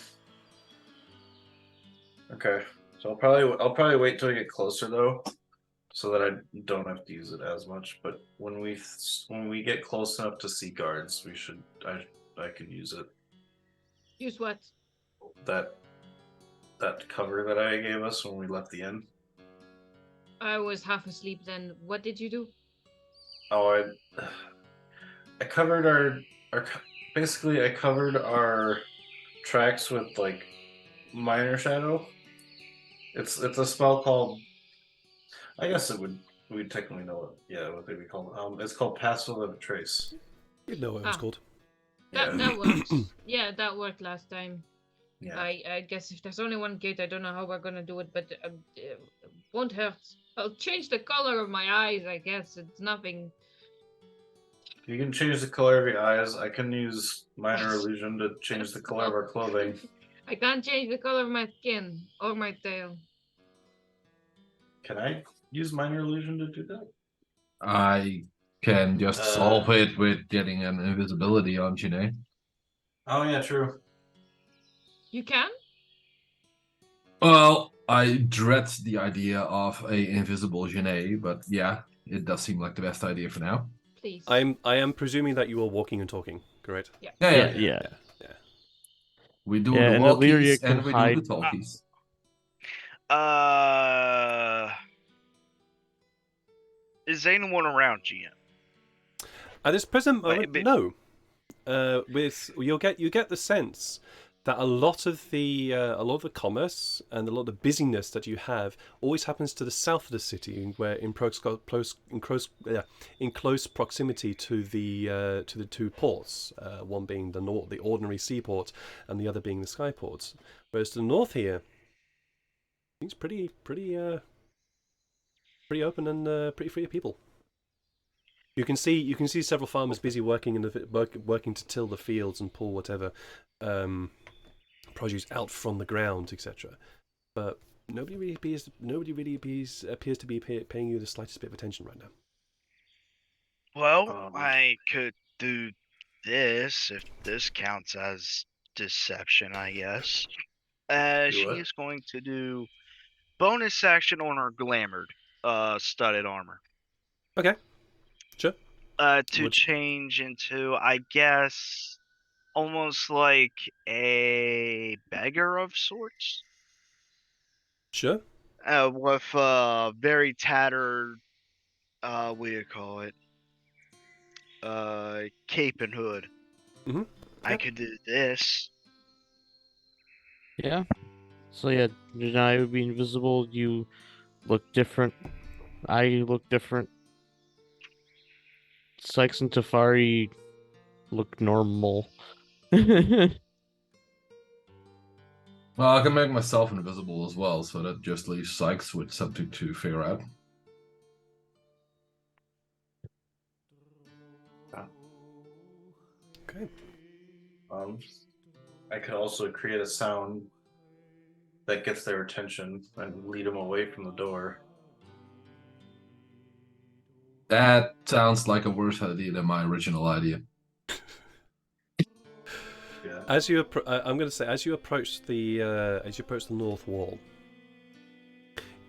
Okay, so I'll probably wait till we get closer though, so that I don't have to use it as much. But when we get close enough to see guards, I could use it. Use what? That cover that I gave us when we left the inn. I was half asleep then. What did you do? Oh, I covered our basically I covered our tracks with like minor shadow. It's a spell called. I guess we'd technically know what they would call it. It's called Pass Without a Trace. You'd know what it was called. That works. Yeah, that worked last time. Yeah. I guess if there's only one gate, I don't know how we're gonna do it, but it won't hurt. I'll change the color of my eyes, I guess. It's nothing. You can change the color of your eyes. I can use minor illusion to change the color of our clothing. I can't change the color of my skin or my tail. Can I use minor illusion to do that? I can just solve it with getting an invisibility on Janae. Oh yeah, true. You can? Well, I dread the idea of a invisible Janae, but yeah, it does seem like the best idea for now. Please. I am presuming that you are walking and talking, correct? Yeah. We do the and Illyria walkies can and we hide. do the talkies. Is anyone around, GM? At this present Wait, moment, but- no. You get the sense that a lot of the commerce and a lot of the busyness that you have always happens to the south of the city, where in close proximity to the two ports, one being the ordinary seaport, and the other being the skyports. Whereas to the north here, it's pretty open and pretty free of people. You can see several farmers busy working working to till the fields and pull whatever produce out from the ground, etc. But nobody really appears to be paying you the slightest bit of attention right now. Well, I could do this if this counts as deception, I guess. She what? is going to do bonus action on her glamored studded armor. Okay, sure. To change into, I guess, almost like a beggar of sorts. Sure. With very tattered, what do you call it? Cape and hood. Mm-hmm. I could do this. Yeah. So yeah, I would be invisible. You look different. I look different. Sykes and Tafari look normal. Well, I can make myself invisible as well, so that just leaves Sykes with something to figure out. Okay. I could also create a sound that gets their attention and lead them away from the door. That sounds like a worse idea than my original idea. Yeah. As you approach the north wall,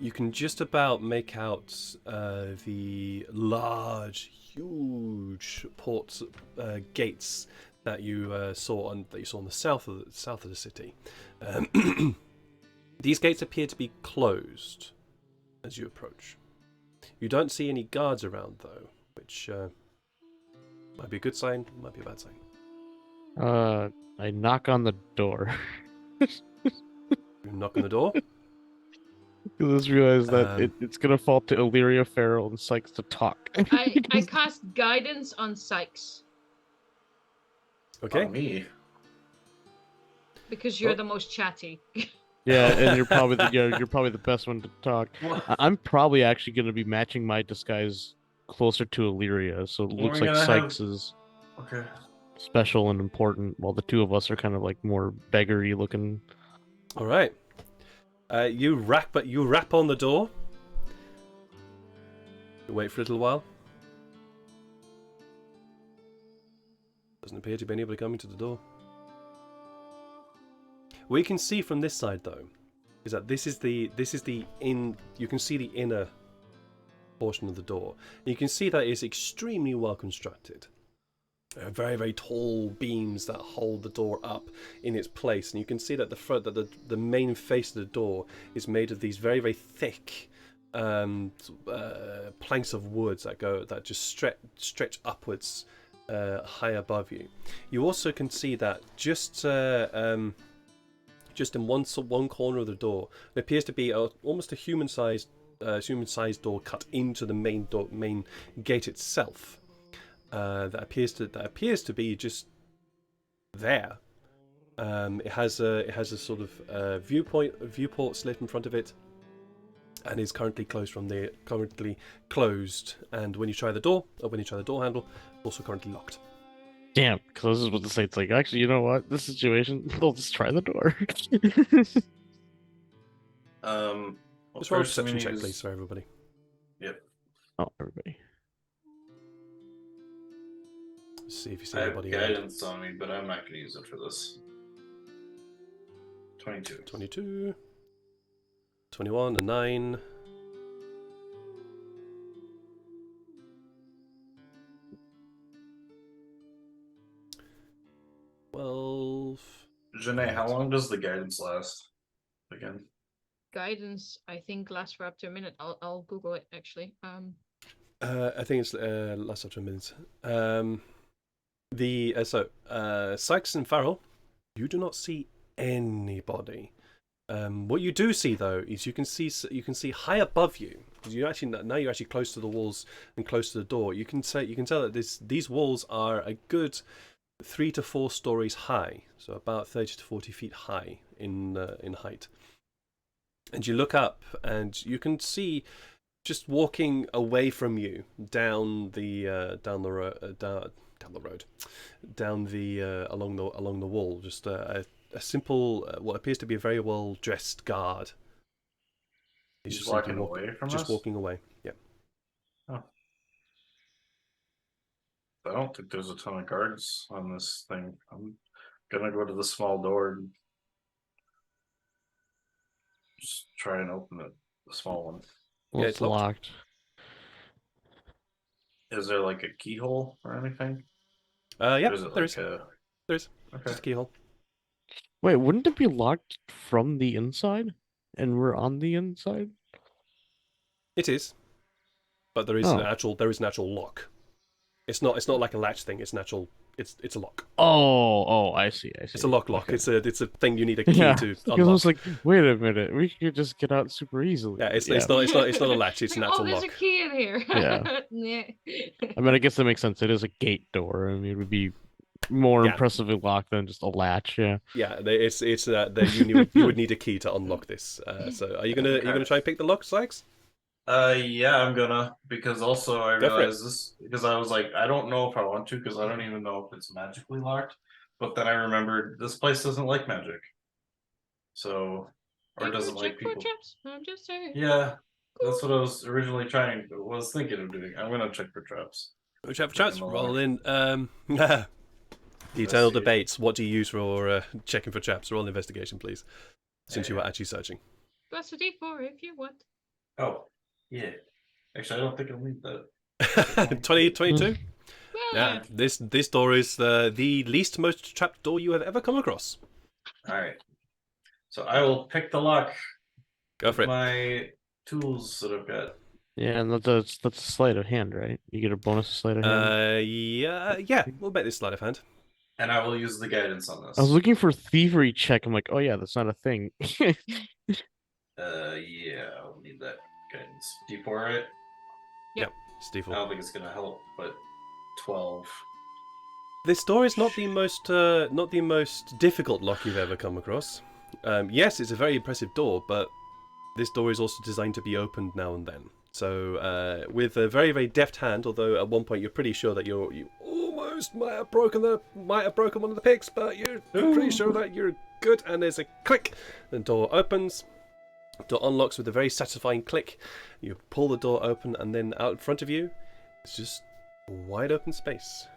you can just about make out the large, huge port gates that you saw on the south of the city. These gates appear to be closed as you approach. You don't see any guards around though, which might be a good sign, might be a bad sign. I knock on the door. You knock on the door. I just realized that it's gonna fall to Illyria, Farrell, and Sykes to talk. I cast guidance on Sykes. Okay. Me. Because you're the most chatty. Yeah, and you're probably the best one to talk. I'm probably actually gonna be matching my disguise closer to Illyria, so it looks like Sykes is special and important, while the two of us are kind of like more beggar-y looking. All right. You rap on the door. You wait for a little while. Doesn't appear to be anybody coming to the door. What you can see from this side, though, is that this is the in. You can see the inner portion of the door. And you can see that it's extremely well constructed. Very, very tall beams that hold the door up in its place, and you can see that the main face of the door is made of these very, very thick planks of wood that just stretch upwards high above you. You also can see that just in one corner of the door, there appears to be almost a human-sized door cut into the main gate itself. That appears to be just there. It has a sort of viewport slit in front of it, and is currently closed And when you try the door handle, also currently locked. Damn, because this is what the site's like. Actually, you know what? This situation, they'll just try the door. Just roll a perception check, please, for everybody. Yep. Oh, everybody. See if you see I have anybody. guidance on me, but I'm not going to use it for this. 22. 22. 21, a 9. Janae, how long does the guidance last? Again? Guidance, I think, lasts for up to a minute. I'll Google it, actually. I think it's lasts up to a minute. Sykes and Farrell, you do not see anybody. What you do see, though, is you can see high above you. You're actually close to the walls and close to the door. You can tell that these walls are a good 3 to 4 stories high, so about 30 to 40 feet high in height. And you look up, and you can see, just walking away from you along the wall, just a simple, what appears to be a very well dressed guard. He's just walking away from us? Just walking away. Yeah. Oh. I don't think there's a ton of guards on this thing. I'm gonna go to the small door and just try and open it, the small one. Well, it's locked. Is there like a keyhole or anything? Yeah, there is. There is. Okay. Just a keyhole. Wait, wouldn't it be locked from the inside? And we're on the inside? It is. But there is an actual lock. It's not like a latch thing, it's a lock. Oh, I see. It's a lock. Okay. It's a thing you need a key to unlock. Because I was like, wait a minute, we could just get out super easily. Yeah, it's not a latch, it's an actual lock. There's a key in here. Yeah. Yeah. I mean, I guess that makes sense. It is a gate door. I mean, it would be more impressively locked than just a latch. Yeah. Yeah, you would need a key to unlock this. So are you gonna try and pick the lock, Sykes? Yeah, I'm gonna, because also I realized this, because I was like, I don't know if I want to, because I don't even know if it's magically locked, but then I remembered this place doesn't like magic. So, or doesn't like people. Traps? I'm just saying. Yeah, that's what I was originally thinking of doing. I'm gonna check for traps. Check for traps, roll in, the eternal debates, what do you use for checking for traps? Roll an investigation, please, since you were actually searching. Plus a d4 if you want. Oh, yeah. Actually, I don't think I'll need that. 2022. Well, Yeah, this door is the least most trapped door you have ever come across. All right. So I will pick the lock Go with for it. my tools that I've got. Yeah, and that's a sleight of hand, right? You get a bonus to sleight of hand. Yeah, we'll bet this sleight of hand. And I will use the guidance on this. I was looking for thievery check. I'm like, oh yeah, that's not a thing. Yeah, I'll need that guidance. D4, right? Steve. I don't think it's gonna help, but 12. This door is not the most difficult lock you've ever come across. Yes, it's a very impressive door, but this door is also designed to be opened now and then. So, with a very, very deft hand, although at one point you're pretty sure that you almost might have broken one of the picks, but you're pretty sure that you're good. And there's a click, the door opens. Door unlocks with a very satisfying click. You pull the door open, and then out in front of you, it's just wide open space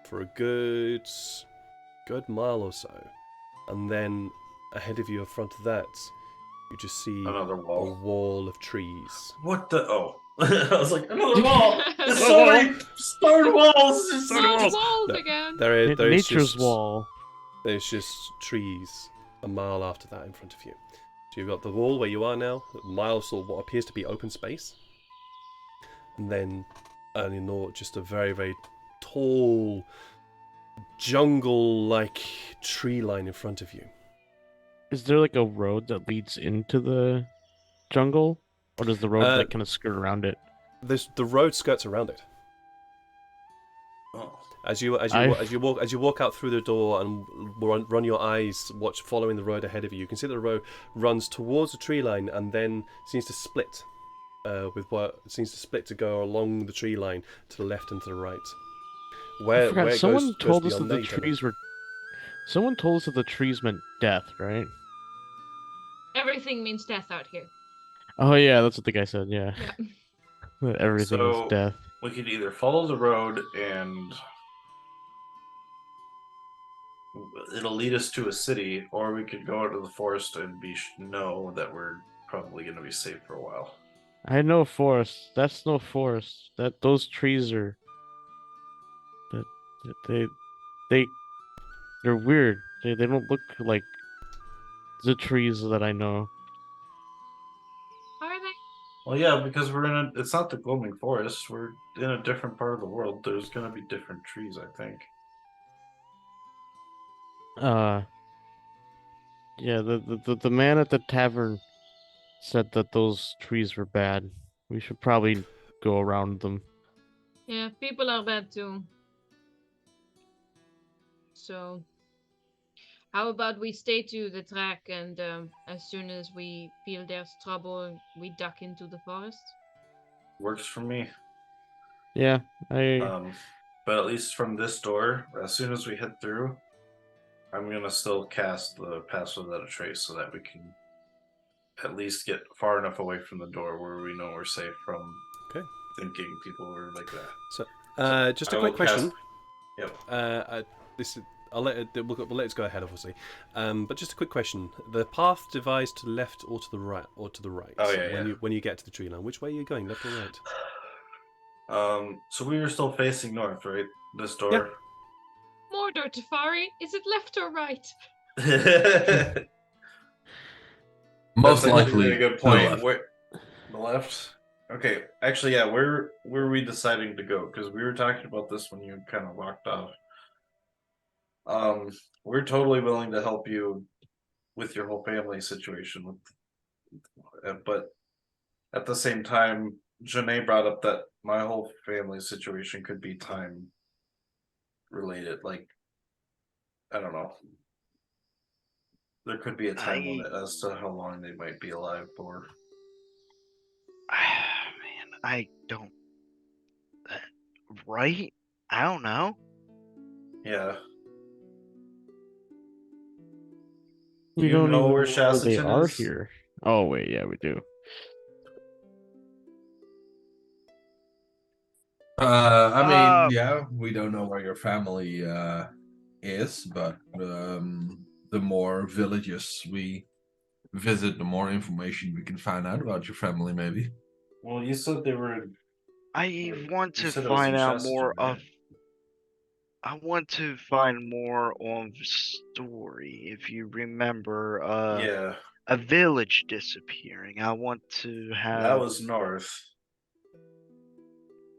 for a good mile or so, and then ahead of you, in front of that, you just see Another wall. a wall of trees. What the? Oh. I was like, another wall! There's so many stone walls! There's so many walls! walls again. There is Nature's just, wall. There's just trees a mile after that in front of you. So you've got the wall where you are now, miles of what appears to be open space, and then just a very, very tall, jungle-like tree line in front of you. Is there like a road that leads into the jungle, or does the road like kind of skirt around it? The road skirts around it. Oh. As you walk out through the door and run your eyes, following the road ahead of you, you can see that the road runs towards the tree line and then seems to split, to go along the tree line to the left and to the right. Someone told us that the trees meant death, right? Everything means death out here. Oh yeah, that's what the guy said. Yeah, Yeah. everything is death. We could either follow the road and it'll lead us to a city, or we could go into the forest and know that we're probably going to be safe for a while. I know forest. That's no forest. Those trees are. They're weird. They don't look like the trees that I know. Are they? Well, yeah, because it's not the gloaming forest. We're in a different part of the world. There's going to be different trees, I think. Yeah, the man at the tavern said that those trees were bad. We should probably go around them. Yeah, people are bad too. So, how about we stay to the track, and as soon as we feel there's trouble, we duck into the forest? Works for me. Yeah, but at least from this door, as soon as we head through, I'm gonna still cast the Pass Without a Trace so that we can at least get far enough away from the door where we know we're safe from thinking people were like that. So, just a quick question. Yep. We'll let it go ahead, obviously. But just a quick question: the path divides to the left or to the right, Oh yeah. When you get to the tree line, which way are you going, left or right? So we were still facing north, right? This door. Yeah. Mordor, Tafari, is it left or right? Most That's likely a good point. The left. Okay, actually, yeah. Where were we deciding to go? Because we were talking about this when you kind of walked off. We're totally willing to help you with your whole family situation, but at the same time, Janae brought up that my whole family situation could be time related. Like, I don't know. There could be a time limit as to how long they might be alive for. Man, I don't. Right? I don't know. Yeah. We You don't know even where know they Shastaton are is? here. Oh wait, yeah, we do. I mean, yeah, we don't know where your family is, but the more villages we visit, the more information we can find out about your family, maybe. Well, you said they were. I want You to said it was find in out Chesterton, more right? of. I want to find more on the story. If you remember, Yeah, a village disappearing. I want to have. that was north.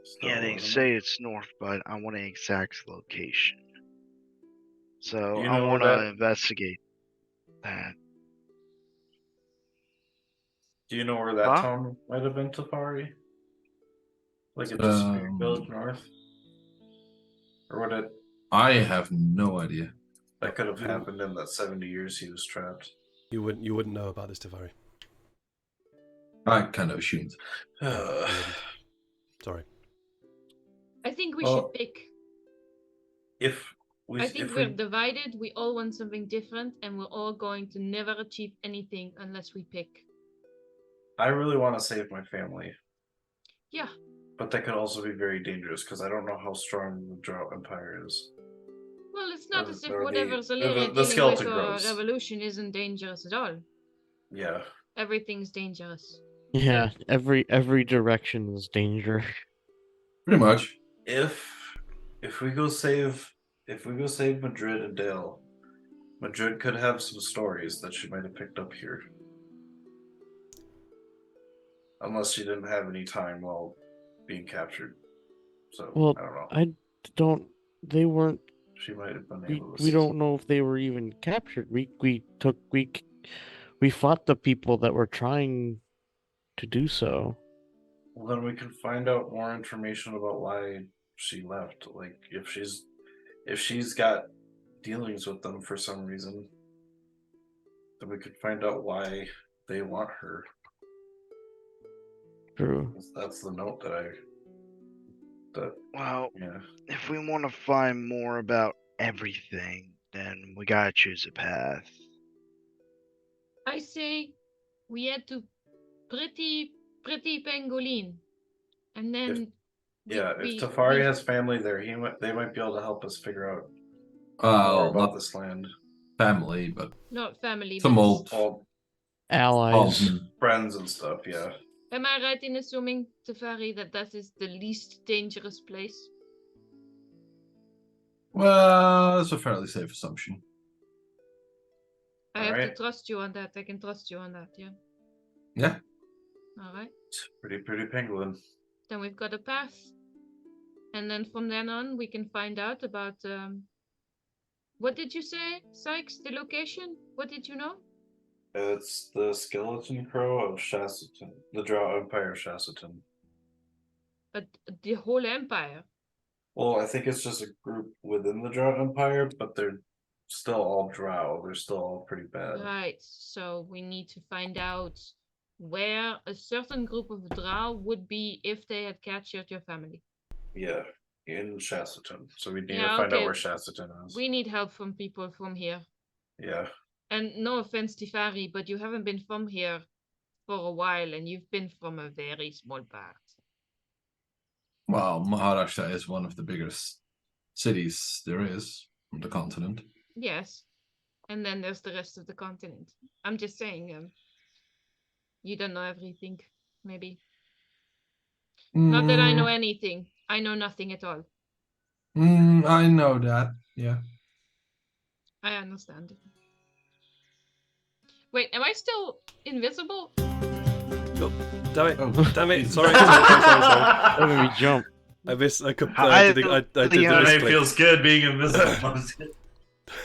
Still, Yeah, they wasn't say it? it's north, but I want an exact location. So You I know want where to that- investigate that. Do you know where that Huh? town might have been, Tafari? Like a disappearing village north? Or would it? I have no idea. That could have happened in that 70 years he was trapped. You wouldn't know about this, Tafari. I kind of assumed. You wouldn't. Sorry. I think we Well, should pick. If we, I think if we're we, divided. We all want something different, and we're all going to never achieve anything unless we pick. I really want to save my family, Yeah. but that could also be very dangerous because I don't know how strong the Drow Empire is. Well, it's not Or- as if or whatever the Zaleria dealing skeleton with grows. or revolution isn't dangerous at all. Yeah. Everything's dangerous. Yeah, every direction is danger. Pretty much. If we go save Madrid and Dale, Madrid could have some stories that she might have picked up here. Unless she didn't have any time while being captured. So Well, I don't know. I don't. They weren't. She might have been We, able to we see don't know if they were even captured. We fought the people that were trying to do so. Well, then we can find out more information about why she left. Like if she's got dealings with them for some reason, then we could find out why they want her. True. That's the note Well, yeah. if we want to find more about everything, then we gotta choose a path. I say we head to pretty Pangolin, and then If Tafari has family there, they might be able to help us figure out more Well, about not this land. family, but not family, some but old All Allies. Baldman. friends and stuff, yeah. am I right in assuming, Tafari, that is the least dangerous place? Well, that's a fairly safe assumption. I have to Alright. trust you on that. I can trust you on that, yeah. Yeah. All right. Pretty penguin. Then we've got a path. And then from then on, we can find out about... what did you say, Sykes? The location? What did you know? It's the skeleton crow of Shastaton, the Drow Empire of Shastaton. The whole empire. Well, I think it's just a group within the Drow Empire, but they're still all Drow. They're still all pretty bad. Right. So we need to find out where a certain group of Drow would be if they had captured your family. Yeah, in Shastaton. So we need Yeah, to find out okay. where Shastaton is. We need help from people from here. Yeah. And no offense, Tifari, but you haven't been from here for a while, and you've been from a very small part. Well, Maharashtra is one of the biggest cities there is on the continent. Yes. And then there's the rest of the continent. I'm just saying, you don't know everything, maybe. Not that I know anything. I know nothing at all. I know that. Yeah. I understand. Wait, am I still invisible? Oh, damn it! Oh. Damn it! Jesus. Sorry. That made me jump. I missed. I did I- the yeah, It misclick. feels good being invisible.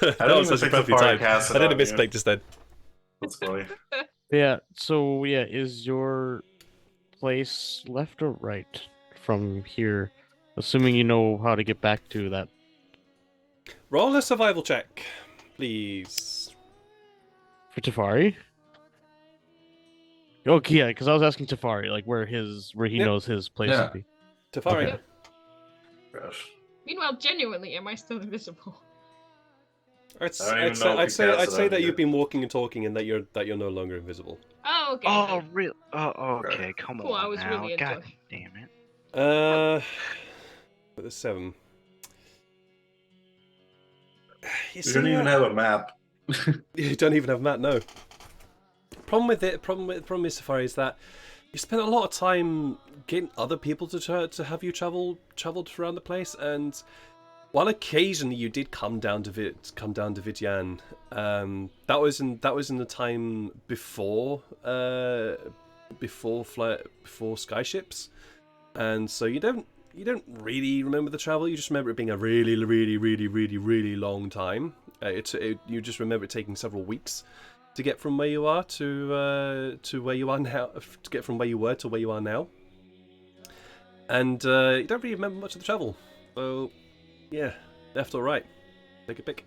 That don't was even such a think the perfect time. podcast I did a about you. misclick just then. That's funny. Yeah. So yeah, is your place left or right from here? Assuming you know how to get back to that. Roll a survival check, please. For Tafari? Okay, yeah, because I was asking Tafari, like where he Yep. knows his place Yeah. to be. Tafari. Okay. Gosh. Meanwhile, genuinely, am I still invisible? I'd I don't even know if I'd you say cast I'd it say on that you. you've been walking and talking, and that you're no longer invisible. Oh, okay. Oh, real? Oh, okay. Come Cool, on I was now. really God enjoying. damn it. With a 7. You We see, don't even have a map. You don't even have Matt. No. Problem with Safari is that you spend a lot of time getting other people to have you traveled around the place, and while occasionally you did come down to Vidyan, that was in the time before skyships, and so you don't really remember the travel. You just remember it being a really, really, really, really, really long time. You just remember it taking several weeks to get from where you are to where you are now. To get from where you were to where you are now, and you don't really remember much of the travel. So, yeah, left or right, take a pick.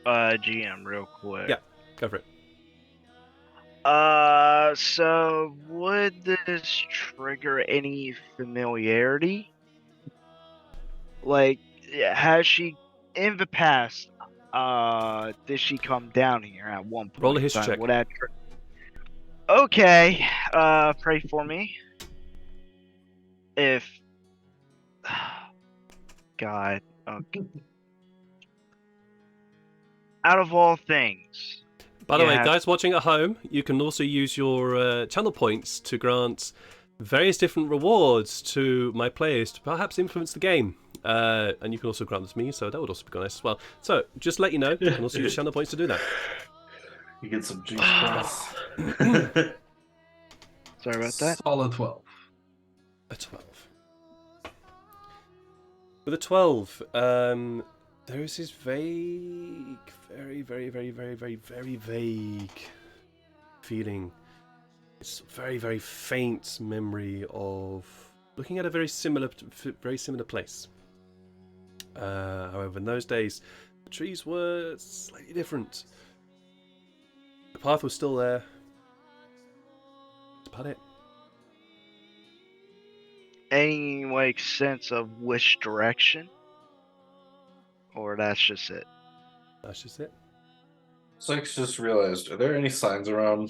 GM, real quick. Yeah, go for it. So would this trigger any familiarity? Like, has she in the past? Did she come down here at one point? Roll a history in time? check. Would that okay. Pray for me. If God, okay. Out of all things. By the way, guys watching at home, you can also use your channel points to grant various different rewards to my players to perhaps influence the game. And you can also grant them to me, so that would also be nice as well. So, just let you know, you can also use channel points to do that. You get some juice points. Sorry about that. Solid 12. A 12. With a 12, there is this vague, very, very, very, very, very, very vague feeling. It's a very, very faint memory of looking at a very similar place. However, in those days, the trees were slightly different. The path was still there. That's about it. Any like sense of which direction? Or that's just it? That's just it. Sykes just realized, are there any signs around?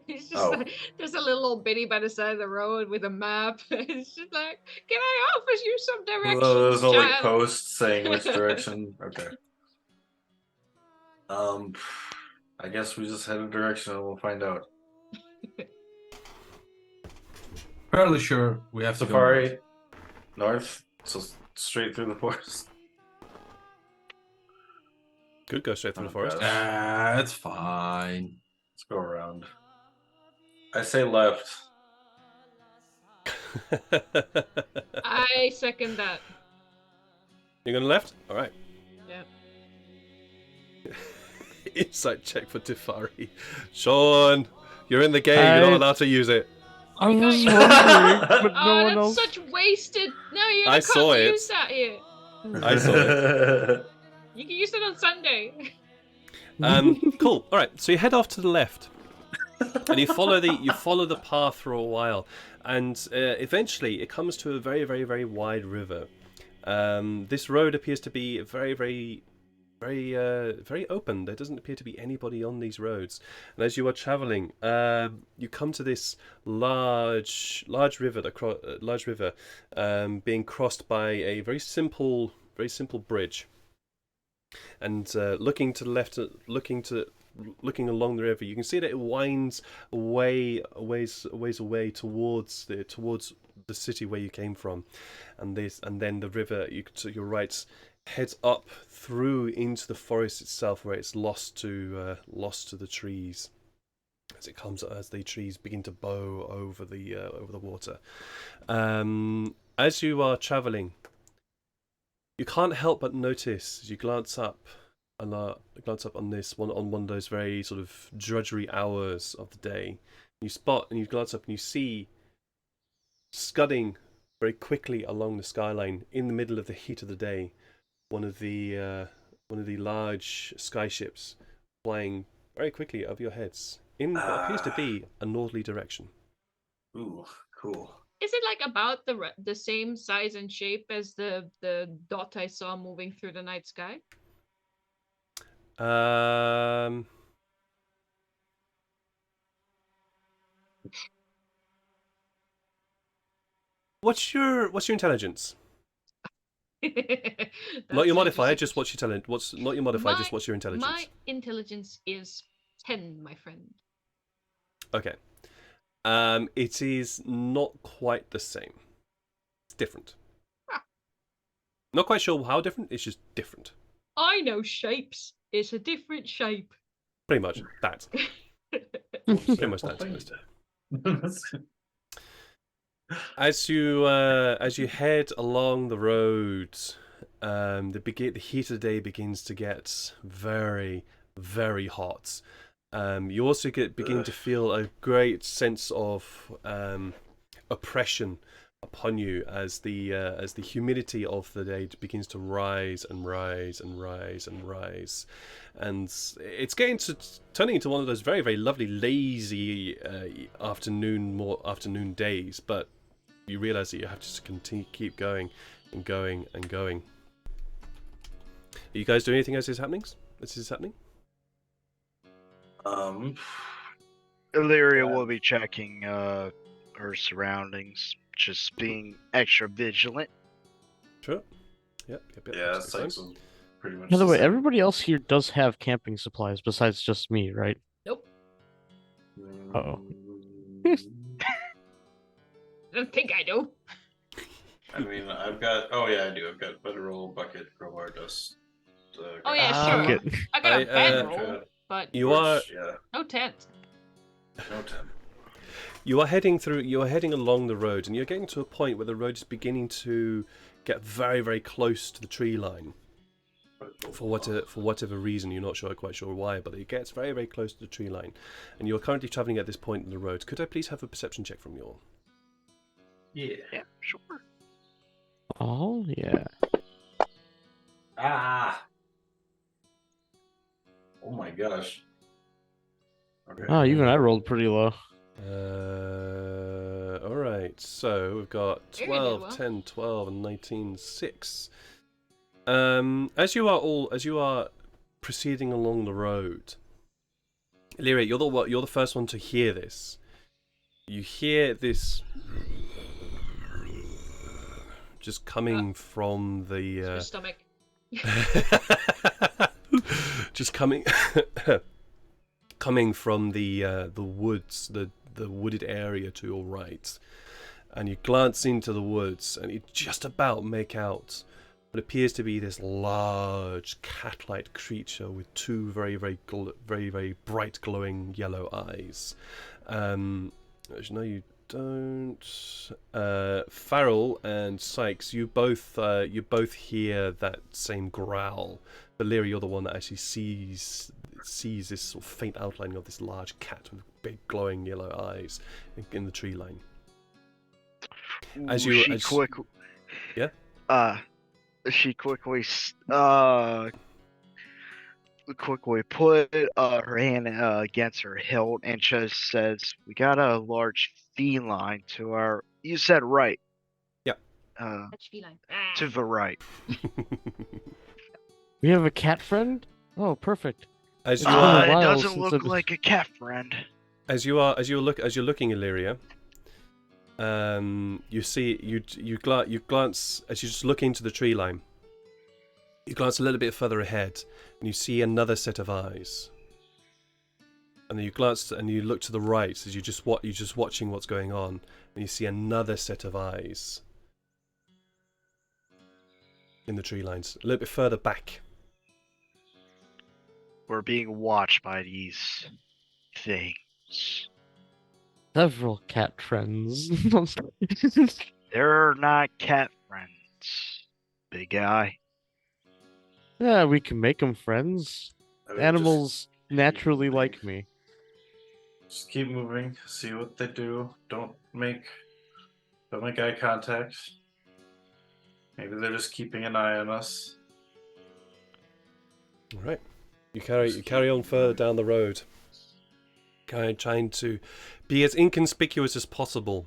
He's just like, there's a little old biddy by the side of the road with a map. It's just like, can I offer you some directions, There's no like child? post saying which direction. Okay. I guess we just head a direction and we'll find out. Fairly sure we have to go Safari north, so straight through the forest. Could go straight through the forest. It's fine. Let's go around. I say left. I second that. You're going left? Alright. Yeah. Insight check for Tifari. Sean, you're in the game, you're not allowed to use it. I was wondering, but no one that's else. such wasted. No, you I can't saw it. use that here. I saw it. You can use it on Sunday. Cool. Alright, so you head off to the left. And you follow the path for a while. And eventually it comes to a very, very, very wide river. This road appears to be very, very, very, very open. There doesn't appear to be anybody on these roads. And as you are traveling, you come to this large river, being crossed by a very simple bridge. And looking to the left, looking along the river, you can see that it winds a ways away towards the city where you came from, and then the river, to your right, heads up through into the forest itself, where it's lost to the trees as the trees begin to bow over the water. As you are traveling, you can't help but notice as you glance up on one of those very sort of drudgery hours of the day. You glance up and you see, scudding very quickly along the skyline in the middle of the heat of the day, one of the large skyships flying very quickly over your heads in what appears to be a northerly direction. Ooh, cool. Is it like about the same size and shape as the dot I saw moving through the night sky? What's your intelligence? Not your That's modifier, interesting. just what's your talent. What's not your modifier, just what's your intelligence? My intelligence is 10, my friend. Okay. It is not quite the same. It's different. Ah. Not quite sure how different. It's just different. I know shapes. It's a different shape. Pretty much that. Pretty much that. As you head along the road, the heat of the day begins to get very, very hot. You also begin to feel a great sense of oppression upon you as the humidity of the day begins to rise and rise and rise and rise, and it's turning into one of those very, very lovely lazy afternoon days. But you realize that you have to keep going and going and going. Are you guys doing anything as this is happening? Illyria will be checking her surroundings, just being extra vigilant. Sure. Yep. Yeah, it's like some pretty much. By the way, same. everybody else here does have camping supplies besides just me, right? Nope. Uh-oh. I don't think I do. I mean, I've got. Oh yeah, I do. I've got bedroll, bucket, crowbar, dust. Oh yeah, Ah, sure. okay. I got a Uh, bedroll, but You are Yeah, no tent. no tent. You are heading along the road, and you're getting to a point where the road is beginning to get very, very close to the tree line. For whatever reason, you're not quite sure why, but it gets very, very close to the tree line, and you're currently traveling at this point in the road. Could I please have a perception check from you all? Yeah. Yeah, sure. Oh yeah. Ah. Oh my gosh. Okay. Oh, even I rolled pretty low. All right. So we've got Very good, 12, well. 10, 12, and 19, 6. As you are proceeding along the road, Lyria, you're the first one to hear this. You hear this just coming from the Your stomach. just coming from the woods, the wooded area to your right, and you glance into the woods, and you just about make out what appears to be this large cat-like creature with two very, very, very, very bright, glowing yellow eyes. Actually, no, you don't. Farrell and Sykes, you both hear that same growl. But Lyria, you're the one that actually sees this sort of faint outlining of this large cat with big glowing yellow eyes in the tree line. She quickly put her hand against her hilt and just says, "We got a large feline to our." You said right. Yep. Touch feline. To the right. We have a cat friend? Oh, perfect. As you been a are, It while doesn't since look I've- like a cat friend. as you're looking, Illyria, you glance as you just look into the tree line. You glance a little bit further ahead, and you see another set of eyes. And then you glance and you look to the right as you're just watching what's going on, and you see another set of eyes in the tree lines, a little bit further back. We're being watched by these things. Several cat friends. They're not cat friends, big guy. Yeah, we can make them friends. I mean, Animals naturally moving. like me. Just keep moving. See what they do. Don't make eye contact. Maybe they're just keeping an eye on us. All right. You carry on further down the road, trying to be as inconspicuous as possible.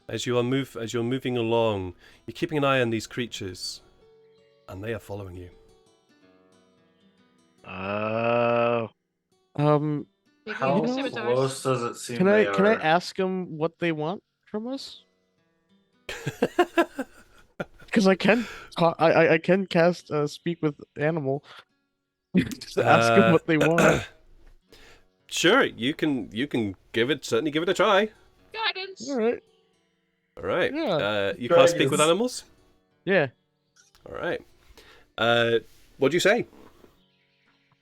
As you're moving along, you're keeping an eye on these creatures, and they are following you. Um, Taking How the scimitars. close does it seem can they I are? ask them what they want from us? Because I can I can cast speak with animal. Just ask them what they want. Sure, you can certainly give it a try. Guidance. All right. All right. Yeah. You can't speak with animals. Yeah. All right. What do you say?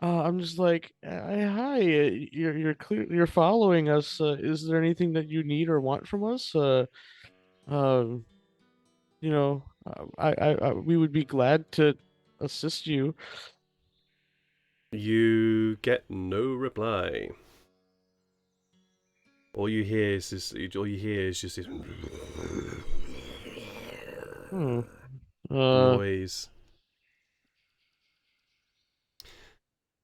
I'm just like, hi, you're clear, you're following us. Is there anything that you need or want from us? Um, we would be glad to assist you. You get no reply. All you hear is just this Hmm. noise.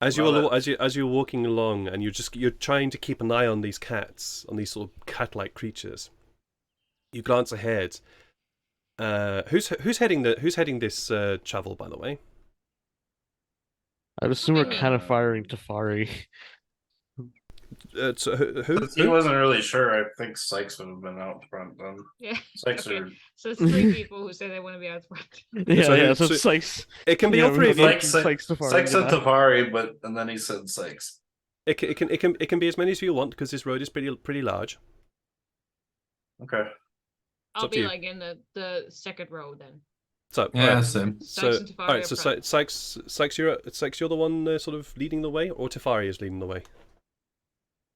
As you're walking along, and you're trying to keep an eye on these cats, on these sort of cat-like creatures. You glance ahead. Who's heading this travel, by the way? I'd assume we're kind of firing Tafari. So who? Since he wasn't really sure, I think Sykes would have been out front then. Yeah. Sykes Okay. or So it's 3 people who say they want to be out front. So it's Sykes. It can be all three of you. Sykes said Tafari, and then he said Sykes. It can be as many as you want because this road is pretty large. Okay. I'll be like in the second row then. So Yeah, right. same. So Sykes and Tafari all right. up So front. Sykes, you're the one sort of leading the way, or Tafari is leading the way.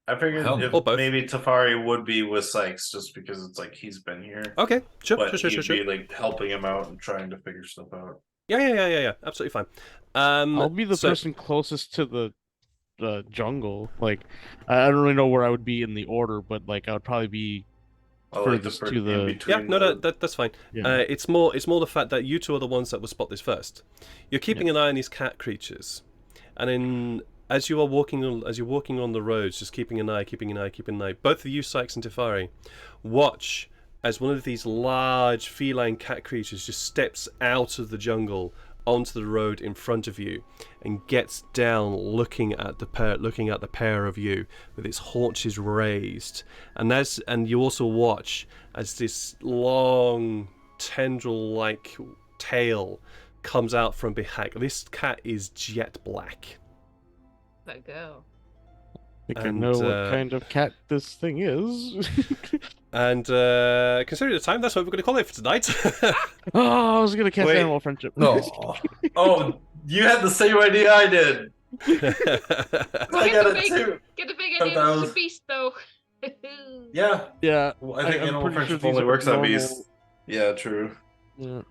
I figured Or both. maybe Tafari would be with Sykes just because it's like he's been here. Okay, sure. He'd be like helping him out and trying to figure stuff out. Yeah. Absolutely fine. I'll be the person closest to the jungle. Like, I don't really know where I would be in the order, but like I would probably be furthest to the. Yeah, no, that's fine. Yeah. It's more the fact that you two are the ones that will spot this first. You're keeping an eye on these cat creatures, and as you're walking on the roads, just keeping an eye. Both of you, Sykes and Tafari, watch as one of these large feline cat creatures just steps out of the jungle onto the road in front of you and gets down, looking at the pair of you with its haunches raised. And you also watch as this long tendril-like tail comes out from behind. This cat is jet black. Let go. I think I know what kind of cat this thing is. And considering the time, that's what we're going to call it for tonight. Oh, I was gonna cast animal friendship. No. Oh, you had the same idea I did. I got it too. Get the big idea with the beast though. Yeah. Yeah. Well, I think I'm animal pretty sure friendship these only are works on normal- beasts. Yeah, true. Yeah.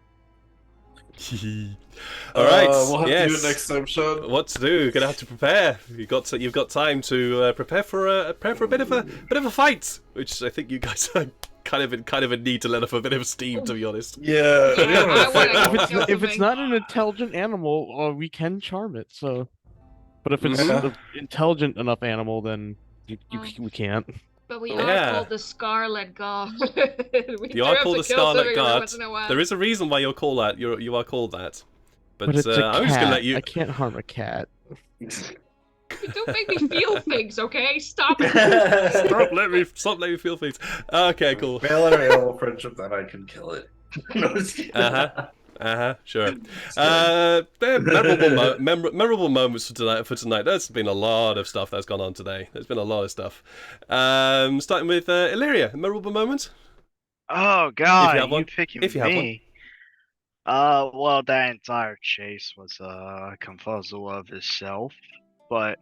All right. We'll have yes. to do it next time, Sean. What to do? You're gonna have to prepare. You've got time to prepare for a bit of a fight, which I think you guys are kind of in need to let off a bit of steam, to be honest. Yeah. If it's not an intelligent animal, we can charm it. So, but if it's an intelligent enough animal, then we can't. But we are called the Scarlet Guard. You are called the Scarlet Guard. There is a reason why you're called that. You are called that. But it's a cat. I'm just gonna let you. I can't harm a cat. Don't make me feel things, okay? Stop. Stop letting me feel things. Okay, cool. Male or animal friendship, then I can kill it. Sure. Memorable moments for tonight. There's been a lot of stuff that's gone on today. There's been a lot of stuff. Starting with Illyria. Memorable moment? Oh God, If you have one. picking If you have me. Well, that entire chase was a confuzzle of itself, but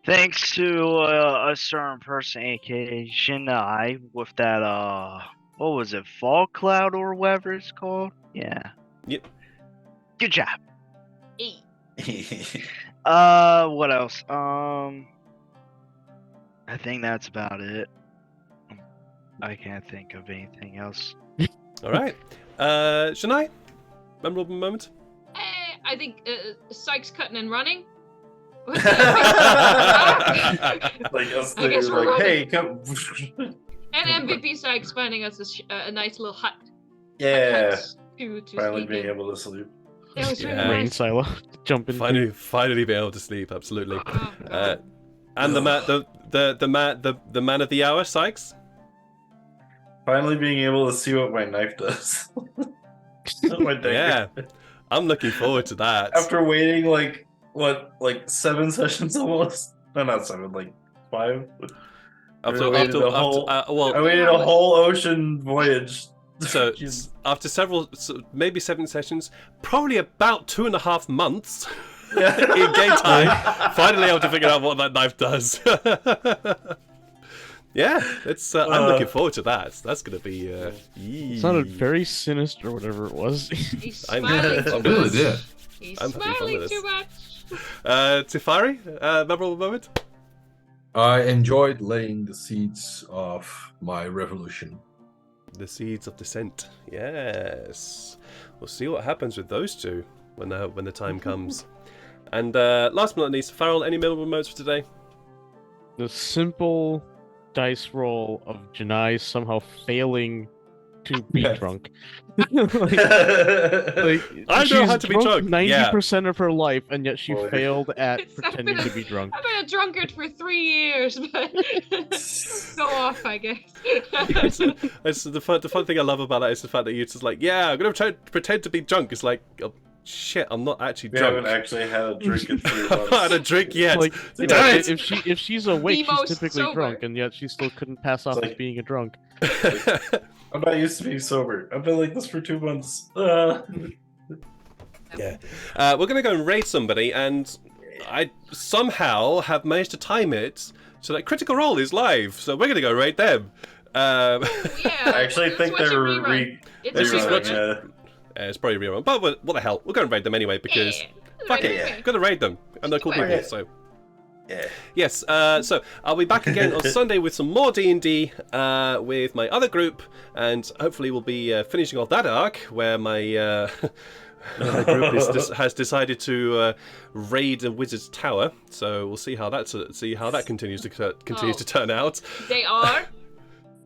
thanks to a certain person, aka Shinai, with that what was it, fog cloud or whatever it's called? Yeah. Yep. Good job. Hey. What else? I think that's about it. I can't think of anything else. All right. Shania, memorable moment? I think Sykes cutting and running. Like us, I guess they're we're like, running. hey, come. And MVP Sykes finding us a nice little hut. Yeah. To Finally sleep being in. able to sleep. That was really Yeah. Rain nice. silo, jump in. Finally be able to sleep. Absolutely. Oh, God. And the man of the hour, Sykes. Finally being able to see what my knife does. Oh my dagger. Yeah, I'm looking forward to that. After waiting like 7 sessions almost? No, not 7, like 5. I waited a whole ocean voyage. So Jeez. after maybe 7 sessions, probably about 2.5 months Yeah. in game time, finally able to figure out what that knife does. Yeah, it's. I'm looking forward to that. That's gonna be. It sounded very sinister, whatever it was. He's I'm smiling too really much. did. He's I'm having fun with smiling too this. much. Tifari, memorable moment. I enjoyed laying the seeds of my revolution. The seeds of dissent. Yes, we'll see what happens with those two when the time comes. And last but not least, Farrell, any memorable moments for today? The simple dice roll of Janai somehow failing to be Yes. drunk. I know she's how to be drunk. 90% of her life, and yet she Boy. failed at I've pretending been to be drunk. I've been a drunkard for 3 years, but so off, I guess. It's the fun thing I love about that is the fact that you're just like, yeah, I'm gonna pretend to be drunk. It's like, oh, shit, I'm not actually We drunk. haven't actually had a drink in 3 I've not had a months. drink yet. Like, Damn it. if she's awake, The she's most typically sober. drunk, and yet she still couldn't pass off It's like- as being a drunk. I'm not used to being sober. I've been like this for 2 months. Yeah. We're going to go and raid somebody, and I somehow have managed to time it so that Critical Role is live, so we're going to go raid them. Yeah, I actually let's think watch they a were rerun. It's This a is rerun. what- it's probably a rerun, but what the hell? We're going to raid them anyway because fuck it, Yeah. we're going to raid them, and they're cool Do it. people, so... Yeah. Yes, so I'll be back again on Sunday with some more D&D with my other group, and hopefully we'll be finishing off that arc where my my group has decided to raid a wizard's tower. So we'll see how that continues to turn out. They are.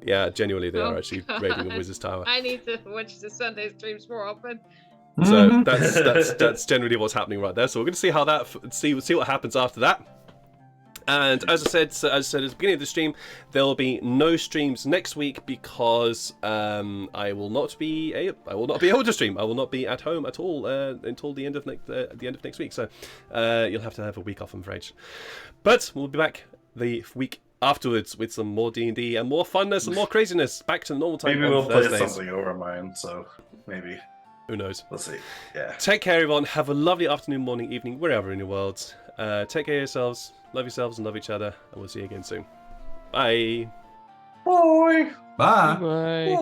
Yeah, genuinely they Oh, are actually raiding a God. wizard's tower. I need to watch the Sunday streams more often. So that's generally what's happening right there. So we're going to see how that see what happens after that. And as I said at the beginning of the stream, there will be no streams next week because I will not be able to stream. I will not be at home at all until the end of next week. So you'll have to have a week off, I'm afraid. But we'll be back the week afterwards with some more D&D and more funness and more craziness. Back to the normal time. Maybe on we'll play Thursdays. something over mine, so maybe. Who knows? We'll see. Yeah. Take care, everyone. Have a lovely afternoon, morning, evening, wherever in the world. Take care of yourselves. Love yourselves and love each other. And we'll see you again soon. Bye. Bye. Bye. Bye.